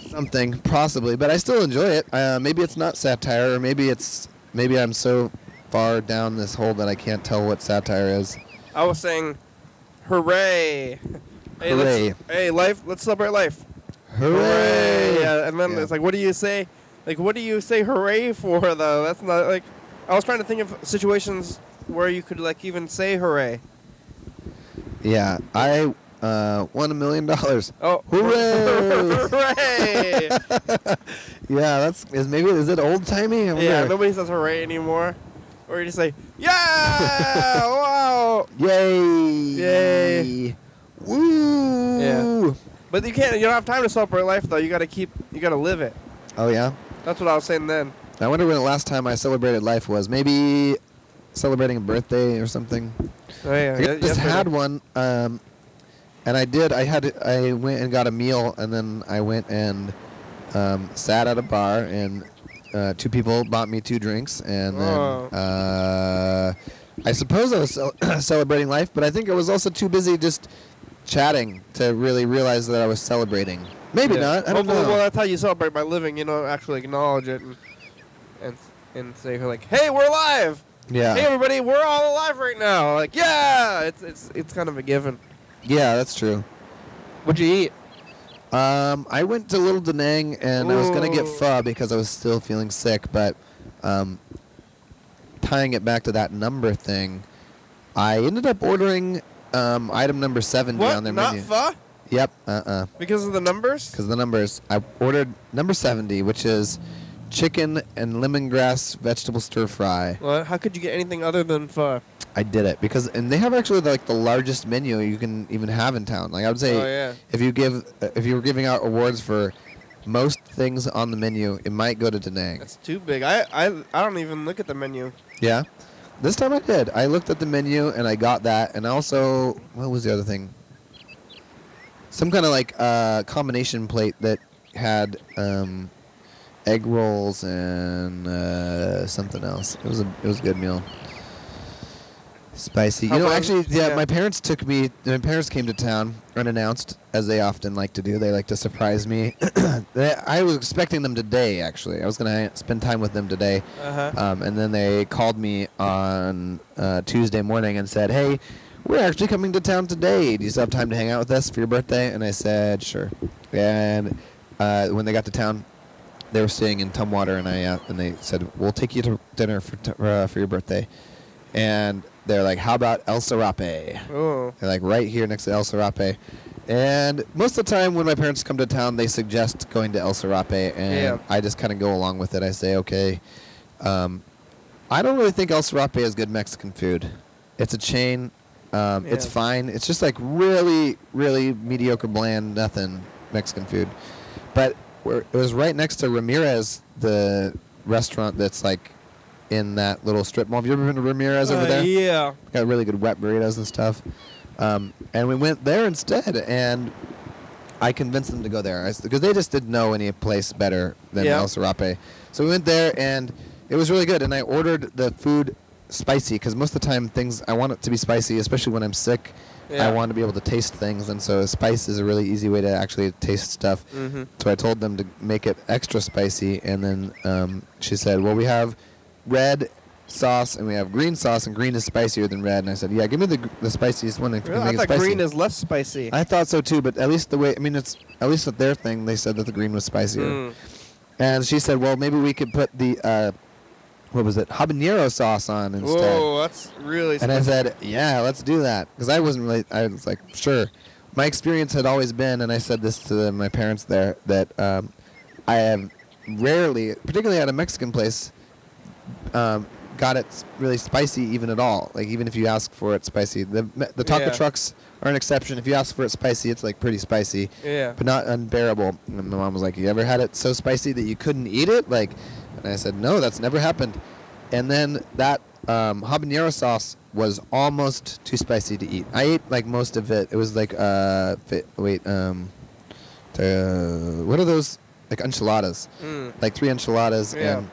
Something possibly, but I still enjoy it. Maybe it's not satire, or maybe I'm so far down this hole that I can't tell what satire is. I was saying, hooray! Hooray! Let's celebrate life. Hooray! Yeah, and then it's like, what do you say? Like, what do you say hooray for though? That's not like. I was trying to think of situations where you could like even say hooray. Yeah, I won $1 million. Oh, hooray! Hooray! Yeah, is it old timey? Yeah, nobody says hooray anymore. Or you just say, yeah! Wow! Yay! Woo! Yeah. But you don't have time to celebrate life though. You gotta live it. Oh yeah? That's what I was saying then. I wonder when the last time I celebrated life was. Maybe celebrating a birthday or something. Oh yeah. I just had one. And I did. I went and got a meal, and then I went and sat at a bar, and 2 people bought me 2 drinks, and then I suppose I was celebrating life, but I think I was also too busy just chatting to really realize that I was celebrating. Maybe not. I don't know. Well, that's how you celebrate by living. Actually acknowledge it and say like, "Hey, we're alive." Yeah. Hey, everybody, we're all alive right now. Like, yeah, it's kind of a given. Yeah, that's true. What'd you eat? I went to Little Da Nang, and I was going to get Ooh. pho because I was still feeling sick, but tying it back to that number thing, I ended up ordering item number 70 on their menu. Not pho? Yep, Because of the numbers? Because of the numbers. I ordered number 70, which is chicken and lemongrass vegetable stir fry. Well, how could you get anything other than pho? I did it and they have actually like the largest menu you can even have in town. Like I would say, if you were giving out awards for most things on the menu, it might go to Da Nang. That's too big. I don't even look at the menu. Yeah, this time I did. I looked at the menu and I got that, and also what was the other thing? Some kind of like combination plate that had egg rolls and something else. It was a good meal. Spicy. Actually, my parents came to town unannounced, as they often like to do. They like to surprise me. I was expecting them today, actually. I was going to spend time with them today. And then they called me on Tuesday morning and said, hey, we're actually coming to town today. Do you still have time to hang out with us for your birthday? And I said, sure. And when they got to town, they were staying in Tumwater, and they said, we'll take you to dinner for your birthday. And they're like, how about El Serape? Oh. They're like right here next to El Serape. And most of the time when my parents come to town, they suggest going to El Serape, and I just kind of go along with it. I say, okay. I don't really think El Serape is good Mexican food. It's a chain. It's fine. It's just like really, really mediocre, bland, nothing Mexican food. But it was right next to Ramirez, the restaurant that's like in that little strip mall. Have you ever been to Ramirez over there? Yeah. Got really good wet burritos and stuff. And we went there instead, and I convinced them to go there because they just didn't know any place better than El Serape. So we went there, and it was really good. And I ordered the food spicy because most of the time I want it to be spicy, especially when I'm sick. I want to be able to taste things, and so spice is a really easy way to actually taste stuff. Mm-hmm. So I told them to make it extra spicy, and then she said, well, we have red sauce and we have green sauce, and green is spicier than red. And I said, yeah, give me the spiciest one. Really? I thought green is less spicy. I thought so too, but at least it's at least with their thing, they said that the green was spicier. And she said, well, maybe we could put the what was it, habanero sauce on instead. Whoa, that's really spicy. And I said, yeah, let's do that, because I was like, sure. My experience had always been, and I said this to my parents there, that I have rarely, particularly at a Mexican place, got it really spicy even at all. Like even if you ask for it spicy, the taco trucks are an exception. If you ask for it spicy, it's like pretty spicy, but not unbearable. And my mom was like, "You ever had it so spicy that you couldn't eat it?" Like, and I said, "No, that's never happened." And then that habanero sauce was almost too spicy to eat. I ate like most of it. It was like what are those, like enchiladas? Like 3 enchiladas and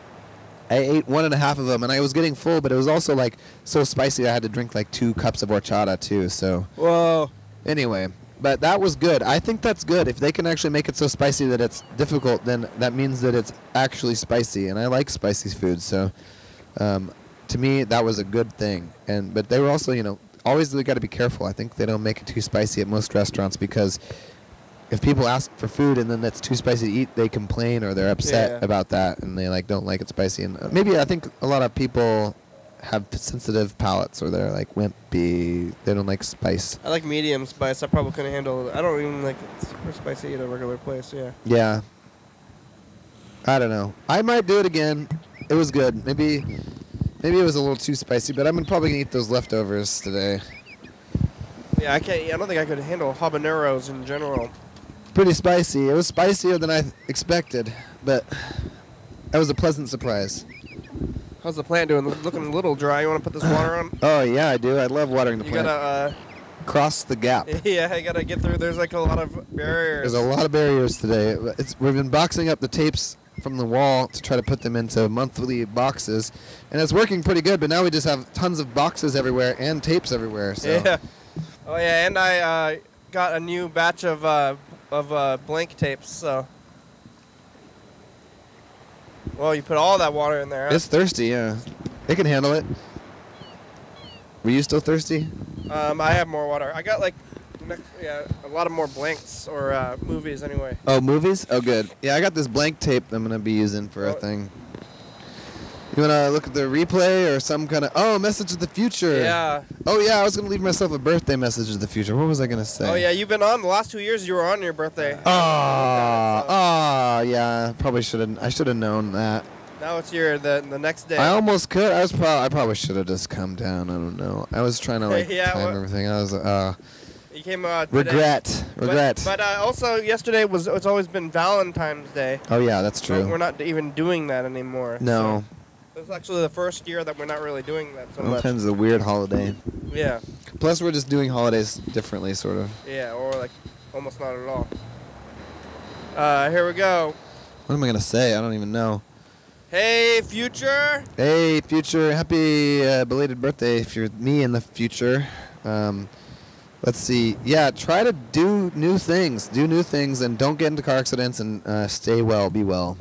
I ate 1.5 of them, and I was getting full, but it was also like so spicy I had to drink like 2 cups of horchata too. So whoa. Anyway, but that was good. I think that's good. If they can actually make it so spicy that it's difficult, then that means that it's actually spicy, and I like spicy food. So to me, that was a good thing. But they were also, always they got to be careful. I think they don't make it too spicy at most restaurants, because if people ask for food and then that's too spicy to eat, they complain or they're upset about that, and they don't like it spicy. And maybe I think a lot of people have sensitive palates, or they're like wimpy. They don't like spice. I like medium spice. I probably couldn't handle it. I don't even like it super spicy at a regular place. Yeah. I don't know. I might do it again. It was good. Maybe it was a little too spicy, but I'm probably gonna eat those leftovers today. Yeah, I can't. I don't think I could handle habaneros in general. Pretty spicy. It was spicier than I expected, but that was a pleasant surprise. How's the plant doing? Looking a little dry. You want to put this water on? Oh yeah, I do. I love watering the plant. You gotta cross the gap. Yeah, I gotta get through. There's like a lot of barriers. There's a lot of barriers today. We've been boxing up the tapes from the wall to try to put them into monthly boxes, and it's working pretty good. But now we just have tons of boxes everywhere and tapes everywhere. So. Yeah. Oh yeah, and I got a new batch of blank tapes. So. Well, you put all that water in there. Huh? It's thirsty, yeah. It can handle it. Were you still thirsty? I have more water. I got like a lot of more blanks or movies anyway. Oh, movies? Oh, good. Yeah, I got this blank tape I'm gonna be using for a thing. You wanna look at the replay or some kind of message of the future? Yeah. Oh yeah, I was gonna leave myself a birthday message of the future. What was I gonna say? Oh yeah, you've been on the last 2 years. You were on your birthday. Yeah. Probably should've. I should have known that. Now it's the next day. I almost could. I probably should have just come down. I don't know. I was trying to time everything. I was You came out. Regret. But also yesterday it's always been Valentine's Day. Oh yeah, that's true. So we're not even doing that anymore. No. So this is actually the first year that we're not really doing that so much. Valentine's is a weird holiday. Yeah. Plus we're just doing holidays differently, sort of. Yeah, or like almost not at all. Here we go. What am I gonna say? I don't even know. Hey, future. Hey, future. Happy belated birthday if you're me in the future. Let's see. Yeah, try to do new things. Do new things and don't get into car accidents and stay well. Be well.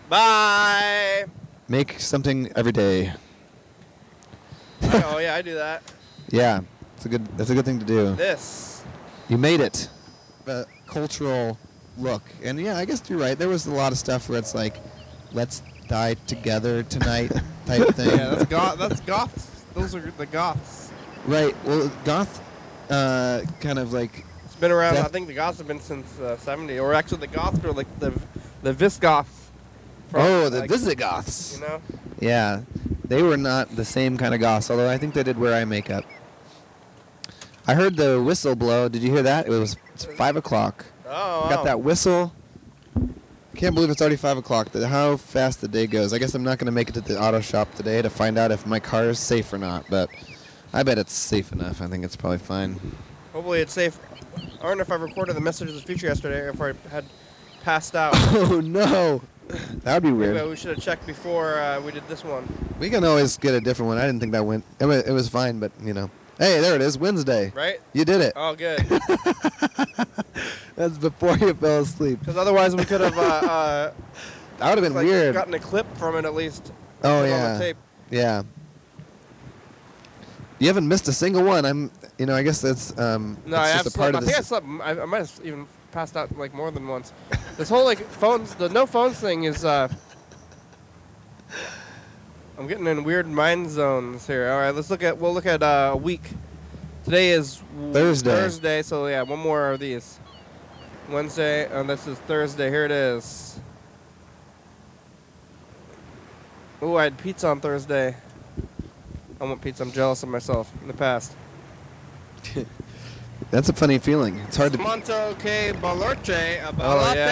Bye. Make something every day. Oh yeah, I do that. Yeah, that's a good thing to do. This. You made it. The cultural look. And yeah, I guess you're right. There was a lot of stuff where it's like, let's die together tonight type thing. Yeah, that's goths. Those are the goths. Right. Well, goth kind of like... It's been around, I think the goths have been since 70. Or actually the goths are like the Visigoths. The Visigoths. You know? Yeah. They were not the same kind of goths, although I think they did wear eye makeup. I heard the whistle blow. Did you hear that? It's 5 o'clock. Oh, Got that whistle. Can't believe it's already 5 o'clock. How fast the day goes. I guess I'm not going to make it to the auto shop today to find out if my car is safe or not, but I bet it's safe enough. I think it's probably fine. Hopefully it's safe. I don't know if I recorded the message of the future yesterday or if I had passed out. Oh, no. That would be weird. Maybe we should have checked before we did this one. We can always get a different one. I didn't think that went. It was fine, but, you know. Hey, there it is. Wednesday. Right? You did it. Oh, good. That's before you fell asleep. Because otherwise we could have... that would have been weird. Gotten a clip from it at least. Oh, On yeah. the tape. Yeah. You haven't missed a single one. I guess that's No, I have slept. I think I slept. I might have even passed out like more than once. This whole the no phones thing is. I'm getting in weird mind zones here. All right, we'll look at a week. Today is Thursday, so yeah, one more of these. Wednesday, and this is Thursday. Here it is. Ooh, I had pizza on Thursday. I want pizza. I'm jealous of myself in the past. That's a funny feeling. It's hard to... Monto che balorce yeah.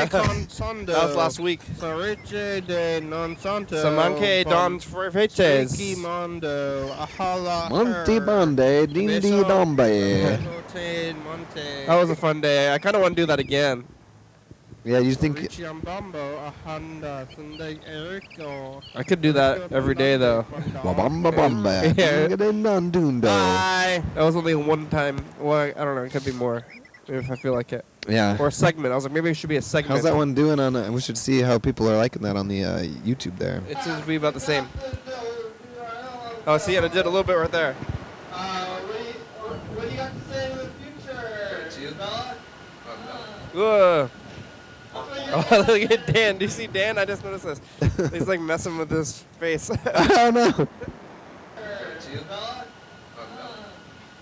That was last week. Sarice de non santo. Samanche don frefetes. Mondo. Ahala. Monte Bonde, Dindi Dombe. That was a fun day. I kind of want to do that again. Yeah, you think... I could do that every day, though. Bye. That was only one time. Well, I don't know. It could be more. Maybe if I feel like it. Yeah. Or a segment. I was like, maybe it should be a segment. How's that one doing on... we should see how people are liking that on the YouTube there. It seems to be about the same. Oh, see, and it did a little bit right there. What do you got to say in the future? Ugh. Oh, look at Dan. Do you see Dan? I just noticed this. He's like messing with his face. I don't know.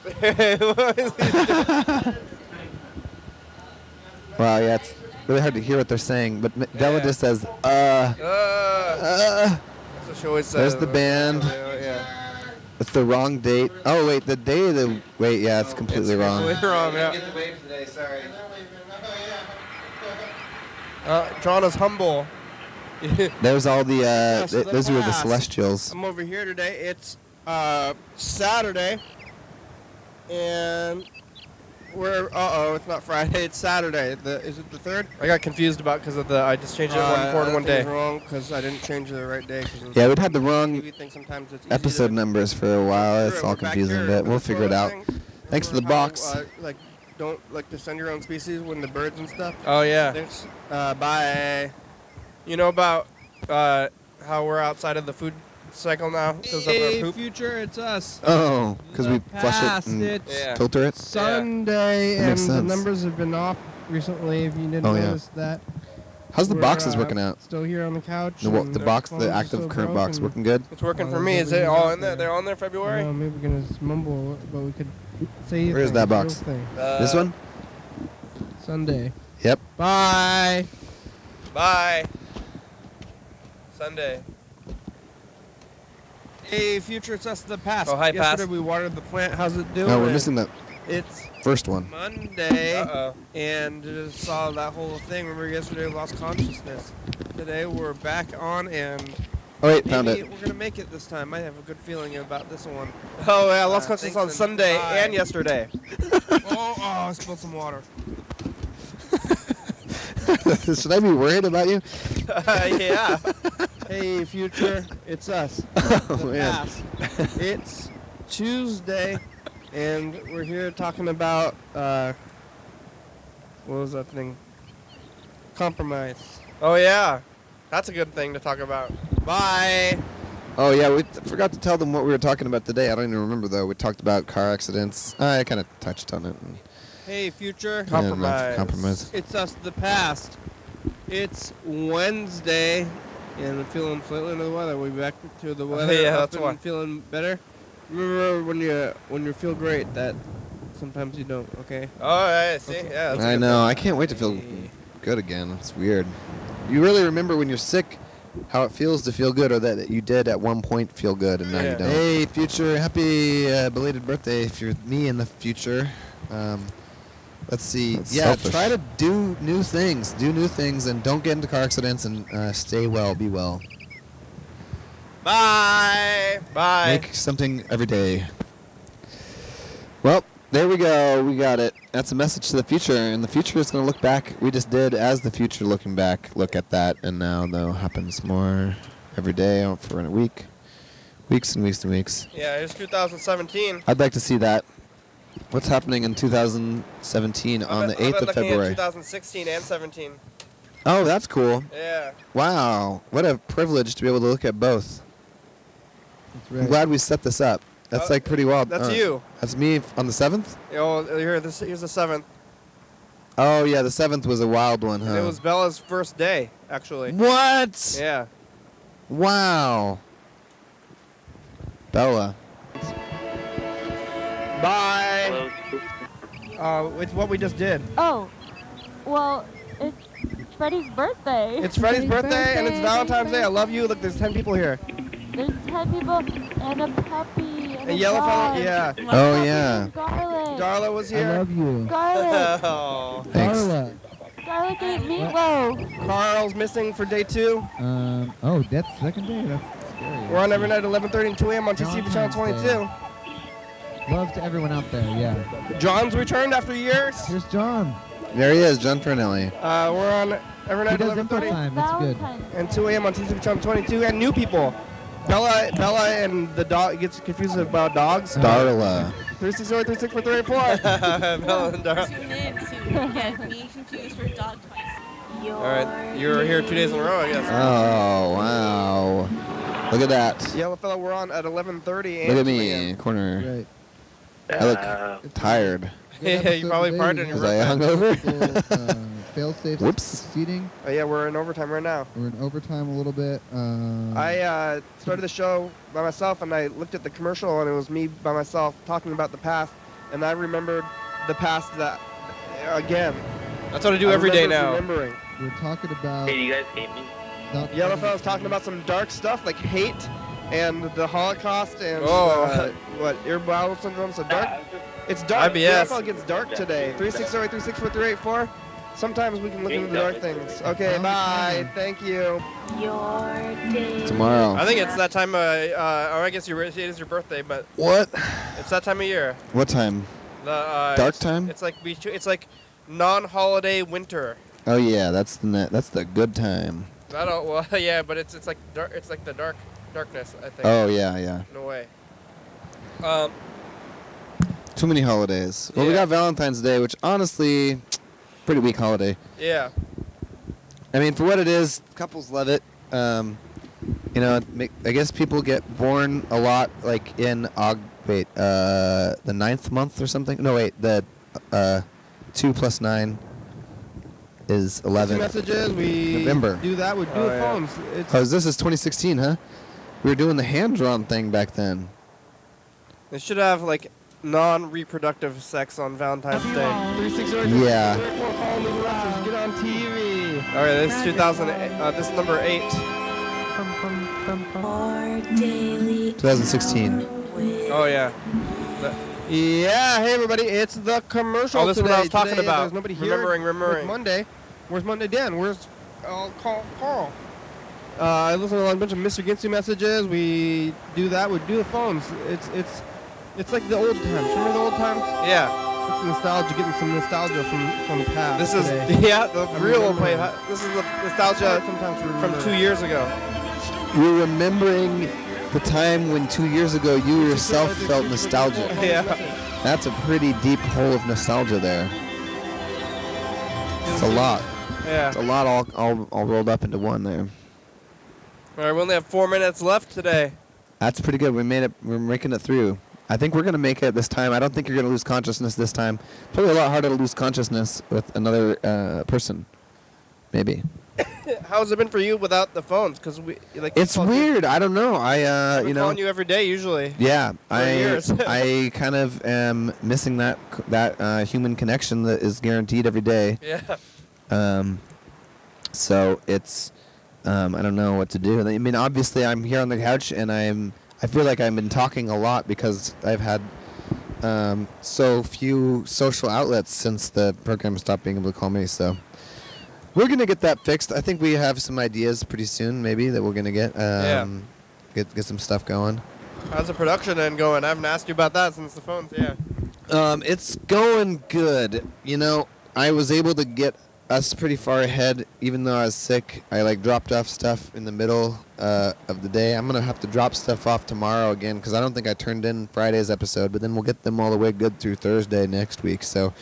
What is he doing? Wow, yeah, it's really hard to hear what they're saying, but Della just says, That's what she always says. There's the band. Yeah. It's the wrong date. Oh, wait, the day of the... Wait, yeah, it's completely wrong. Completely wrong, yeah. Get the wave today, sorry. John is humble. There's all the... those were the Celestials. I'm over here today. It's Saturday. And we're... Uh-oh, it's not Friday. It's Saturday. Is it the 3rd? I got confused because of I just changed it one day. Wrong because I didn't change the right day. Yeah, we'd had the wrong sometimes it's episode numbers for a while. It's all confusing, but we'll figure it out. Thanks to the box. Don't descend your own species when the birds and stuff. Oh, yeah. Bye. You know about how we're outside of the food cycle now because of our Hey, poop. future, it's us. Oh, because we flush Past, it and Yeah. filter it. Sunday, That and makes the sense. numbers have been off recently. If you didn't Oh, yeah. notice that. How's the We're, boxes working out? Still here on the couch. The and box, phones the are active still current box, broken. working good. It's working Oh, for me. Is it everything's all out in there? there. They're on there February? No, maybe we're gonna just mumble, but we could say. Where's that box? Thing. This one? Sunday. Yep. Bye. Bye. Sunday. Hey, future, it's us, the past. Oh, hi, Yesterday past. we watered the plant. How's it doing? No, we're missing the It's first one. Monday, Uh-oh. and just saw that whole thing. Remember yesterday we lost consciousness. Today we're back on, and Oh wait, found maybe it. we're gonna make it this time. I have a good feeling about this one. Oh, yeah, lost consciousness thanks on and Sunday bye. and yesterday. oh, I spilled some water. Should I be worried about you? Yeah. Hey, future, it's us. Oh, the man. past. It's Tuesday, and we're here talking about what was that thing? Compromise. Oh, yeah. That's a good thing to talk about. Bye. Oh yeah, we forgot to tell them what we were talking about today. I don't even remember though. We talked about car accidents. I kind of touched on it. And, Hey, future. Compromise. Compromise. It's us, the past. It's Wednesday, and I'm feeling slightly under the weather. We back to the weather. Yeah, up that's and why. Feeling better. Remember when you feel great that sometimes you don't. Okay. Oh, I see. Okay. Yeah, that's a I good know. thing. I can't wait to feel good again. It's weird. You really remember when you're sick, how it feels to feel good, or that you did at one point feel good, and now Yeah. you don't. Hey, future! Happy belated birthday if you're me in the future. Let's see. That's yeah, selfish. try to do new things. Do new things, and don't get into car accidents. And stay well. Be well. Bye. Bye. Make something every day. Well, there we go. We got it. That's a message to the future, and the future is going to look back. We just did as the future looking back. Look at that, and now though happens more every day for a week, weeks and weeks and weeks. Yeah, here's 2017. I'd like to see that. What's happening in 2017 on the 8th of I've been looking at February? 2016 and 17. Oh, that's cool. Yeah. Wow, what a privilege to be able to look at both. That's I'm glad we set this up. That's like pretty wild. That's you. That's me on the 7th? Oh, here's the 7th. Oh, yeah, the 7th was a wild one, huh? And it was Bella's first day, actually. What? Yeah. Wow. Bella. Bye. It's what we just did. Oh, well, it's Freddie's birthday. It's Freddie's birthday and it's Valentine's Day. I love you. Look, there's 10 people here. There's 10 people and a puppy and A a yellow dog. fella, yeah. My Oh, puppy yeah. named Garlic. Darla was I here. love you. Garlic. Oh. Thanks. Darla. Garlic ate meatloaf. Carl's missing for day 2. Oh, that's second day. That's scary. We're on every night at 11:30 and 2 a.m. on TCTV channel Valentine's 22. Love to everyone out there, yeah. John's returned after years. Here's John. There he is, John Fernelli. We're on every He night at does info 11:30 time. That's good. Valentine's. and 2 a.m. on TCTV channel 22. And new people. Bella and the dog gets confused about dogs. Darla. 360 for 384. Bella and Darla. Tune in to get me confused for dog twice. All right, you were here 2 days in a row, I guess. Oh, wow. Look at that. Yellow fella, we're on at 11:30. Look at me, corner. Right. I look tired. Yeah, you probably partied in your Was I birthday. hungover? Fail safe Whoops. succeeding. Oh, yeah, we're in overtime right now. We're in overtime a little bit. I started the show by myself, and I looked at the commercial, and it was me by myself talking about the past, and I remembered the past that again. That's what I do every day now. Remembering. We're talking about. Hey, you guys hate me? Yellow fella's talking about some dark stuff like hate and the Holocaust and what irritable syndrome. So dark. It's dark. IBS. Yellow fella gets dark today. 360-836-4384. Sometimes we can look into the dark things. Okay, bye. Thank you. Your day. Tomorrow. I think it's that time. Or I guess it is your birthday, but What? it's that time of year. What time? The Dark time? It's like it's like non-holiday winter. Oh yeah, that's the good time. I don't. Well, yeah, but it's like dark. It's like the darkness. I think. Oh yeah, yeah. No way. Too many holidays. Well, we Yeah. got Valentine's Day, which honestly, pretty weak holiday. Yeah. I mean, for what it is, couples love it. I guess people get born a lot like in the 9th month or something. No, wait, the 2 plus 9 is 11. Messages, we November. do that. We do the phones. This is 2016, huh? We were doing the hand-drawn thing back then. They should have like non-reproductive sex on Valentine's Day. 360. Yeah. Get on TV. All right, this is 2008. This is number 8. 2016. Oh yeah. Yeah, hey everybody, it's the commercial. Oh, this is what I was today. talking about. There's nobody here. Remembering. Monday. Where's Monday Dan? Where's Carl? I listen to a bunch of Mr. Ginsu messages. We do that. We do the phones. It's like the old times. Remember the old times? Yeah. It's nostalgia, getting some nostalgia from the past. This is the real old play. This is the nostalgia from 2 years ago. You're remembering the time when 2 years ago you yourself felt nostalgia. Yeah. That's a pretty deep hole of nostalgia there. It's a lot. Yeah. It's a lot all rolled up into one there. All right, we only have 4 minutes left today. That's pretty good. We made it. We're making it through. I think we're going to make it this time. I don't think you're going to lose consciousness this time. Probably a lot harder to lose consciousness with another person. Maybe. How's it been for you without the phones? Because it's weird. I don't know. I've been calling you every day usually. Yeah, years. I kind of am missing that human connection that is guaranteed every day. Yeah. So it's I don't know what to do. I mean, obviously I'm here on the couch and I feel like I've been talking a lot because I've had so few social outlets since the program stopped being able to call me. So we're going to get that fixed. I think we have some ideas pretty soon, maybe, that we're going to get. Get some stuff going. How's the production end going? I haven't asked you about that since the phones, yeah. It's going good. I was able to get us pretty far ahead, even though I was sick. I dropped off stuff in the middle of the day. I'm going to have to drop stuff off tomorrow again because I don't think I turned in Friday's episode, but then we'll get them all the way good through Thursday next week. So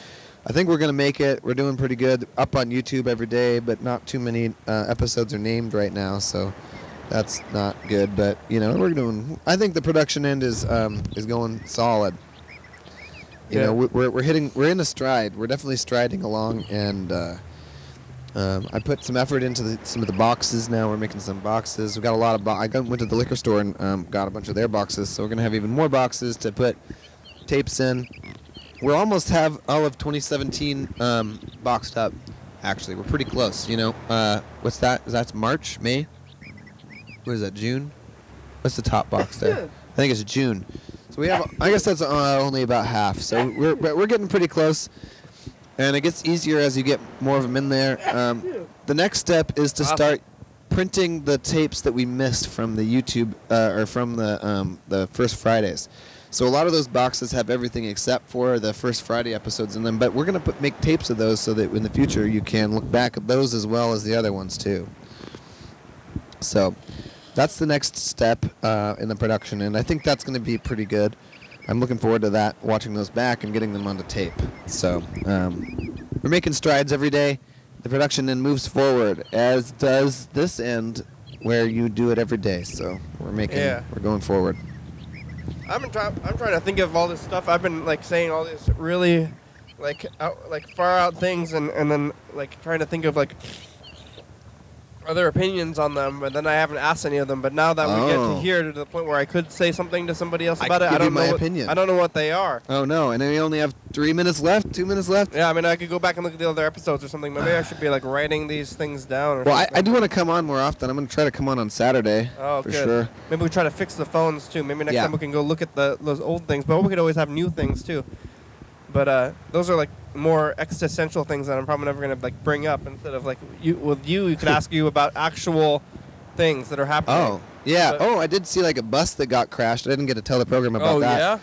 I think we're going to make it. We're doing pretty good. Up on YouTube every day, but not too many episodes are named right now, so that's not good. But we're doing. I think the production end is going solid. We're in a stride. We're definitely striding along, and I put some effort into some of the boxes. Now we're making some boxes. We got a lot of. I went to the liquor store and got a bunch of their boxes, so we're gonna have even more boxes to put tapes in. We'll almost have all of 2017 boxed up. Actually, we're pretty close. What's that? That's March, May. What is that? June? What's the top box there? I think it's June. So we have. I guess that's only about half. So we're getting pretty close, and it gets easier as you get more of them in there. The next step is to start printing the tapes that we missed from the YouTube or from the first Fridays. So a lot of those boxes have everything except for the first Friday episodes in them, but we're going to make tapes of those so that in the future you can look back at those as well as the other ones too. So that's the next step in the production, and I think that's going to be pretty good. I'm looking forward to that, watching those back and getting them onto tape. So we're making strides every day. The production then moves forward, as does this end where you do it every day. So we're going forward. I'm trying to think of all this stuff. I've been saying all this really far out things, and then trying to think of other opinions on them, but then I haven't asked any of them. But now that we get to here to the point where I could say something to somebody else about it, I don't know my opinion. I don't know what they are. Oh no! And then we only have 3 minutes left, 2 minutes left. Yeah, I mean I could go back and look at the other episodes or something. Maybe I should be writing these things down. Well, I do want to come on more often. I'm going to try to come on Saturday. Oh, for good. Sure. Maybe we try to fix the phones too. Maybe next time we can go look at those old things. But we could always have new things too. But those are more existential things that I'm probably never going to bring up. Instead of you could ask you about actual things that are happening. Oh yeah. But I did see a bus that got crashed. I didn't get to tell the program about that. Oh yeah.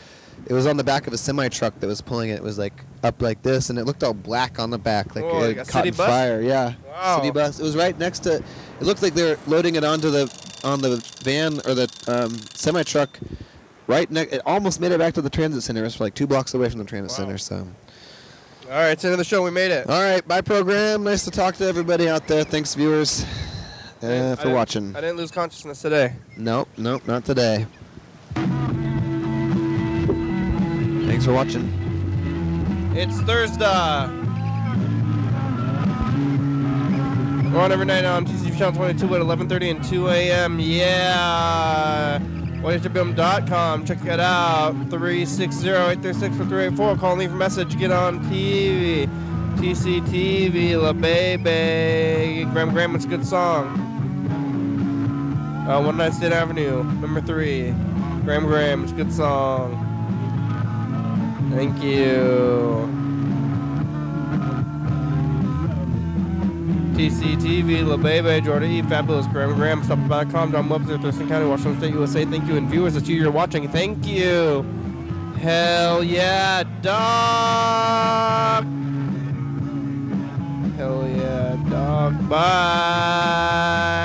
It was on the back of a semi truck that was pulling it. It was up like this, and it looked all black on the back, it had caught fire. Yeah. Wow. City bus. It was right next to. It looked like they were loading it on the van or the semi truck. Right next, it almost made it back to the transit center. It's 2 blocks away from the transit center. So, all right, it's the end of the show. We made it. All right, bye program. Nice to talk to everybody out there. Thanks, viewers. for watching. I didn't lose consciousness today. Nope, not today. Thanks for watching. It's Thursday. We're on every night on TCTV Channel 22 at 11:30 and 2 a.m. Yeah. YDHWM.com. Check it out. 360-836-4384. Call and leave a message. Get on TV. TCTV, La Baby. Graham, it's a good song. 1 State Avenue, number 3. Graham, it's a good song. Thank you. TCTV, La Baby, Jordan E, Fabulous, Graham, Stop.com, John Webster, Thurston County, Washington State, USA. Thank you, and viewers, that's you, you're watching. Thank you. Hell yeah, dog. Hell yeah, dog. Bye.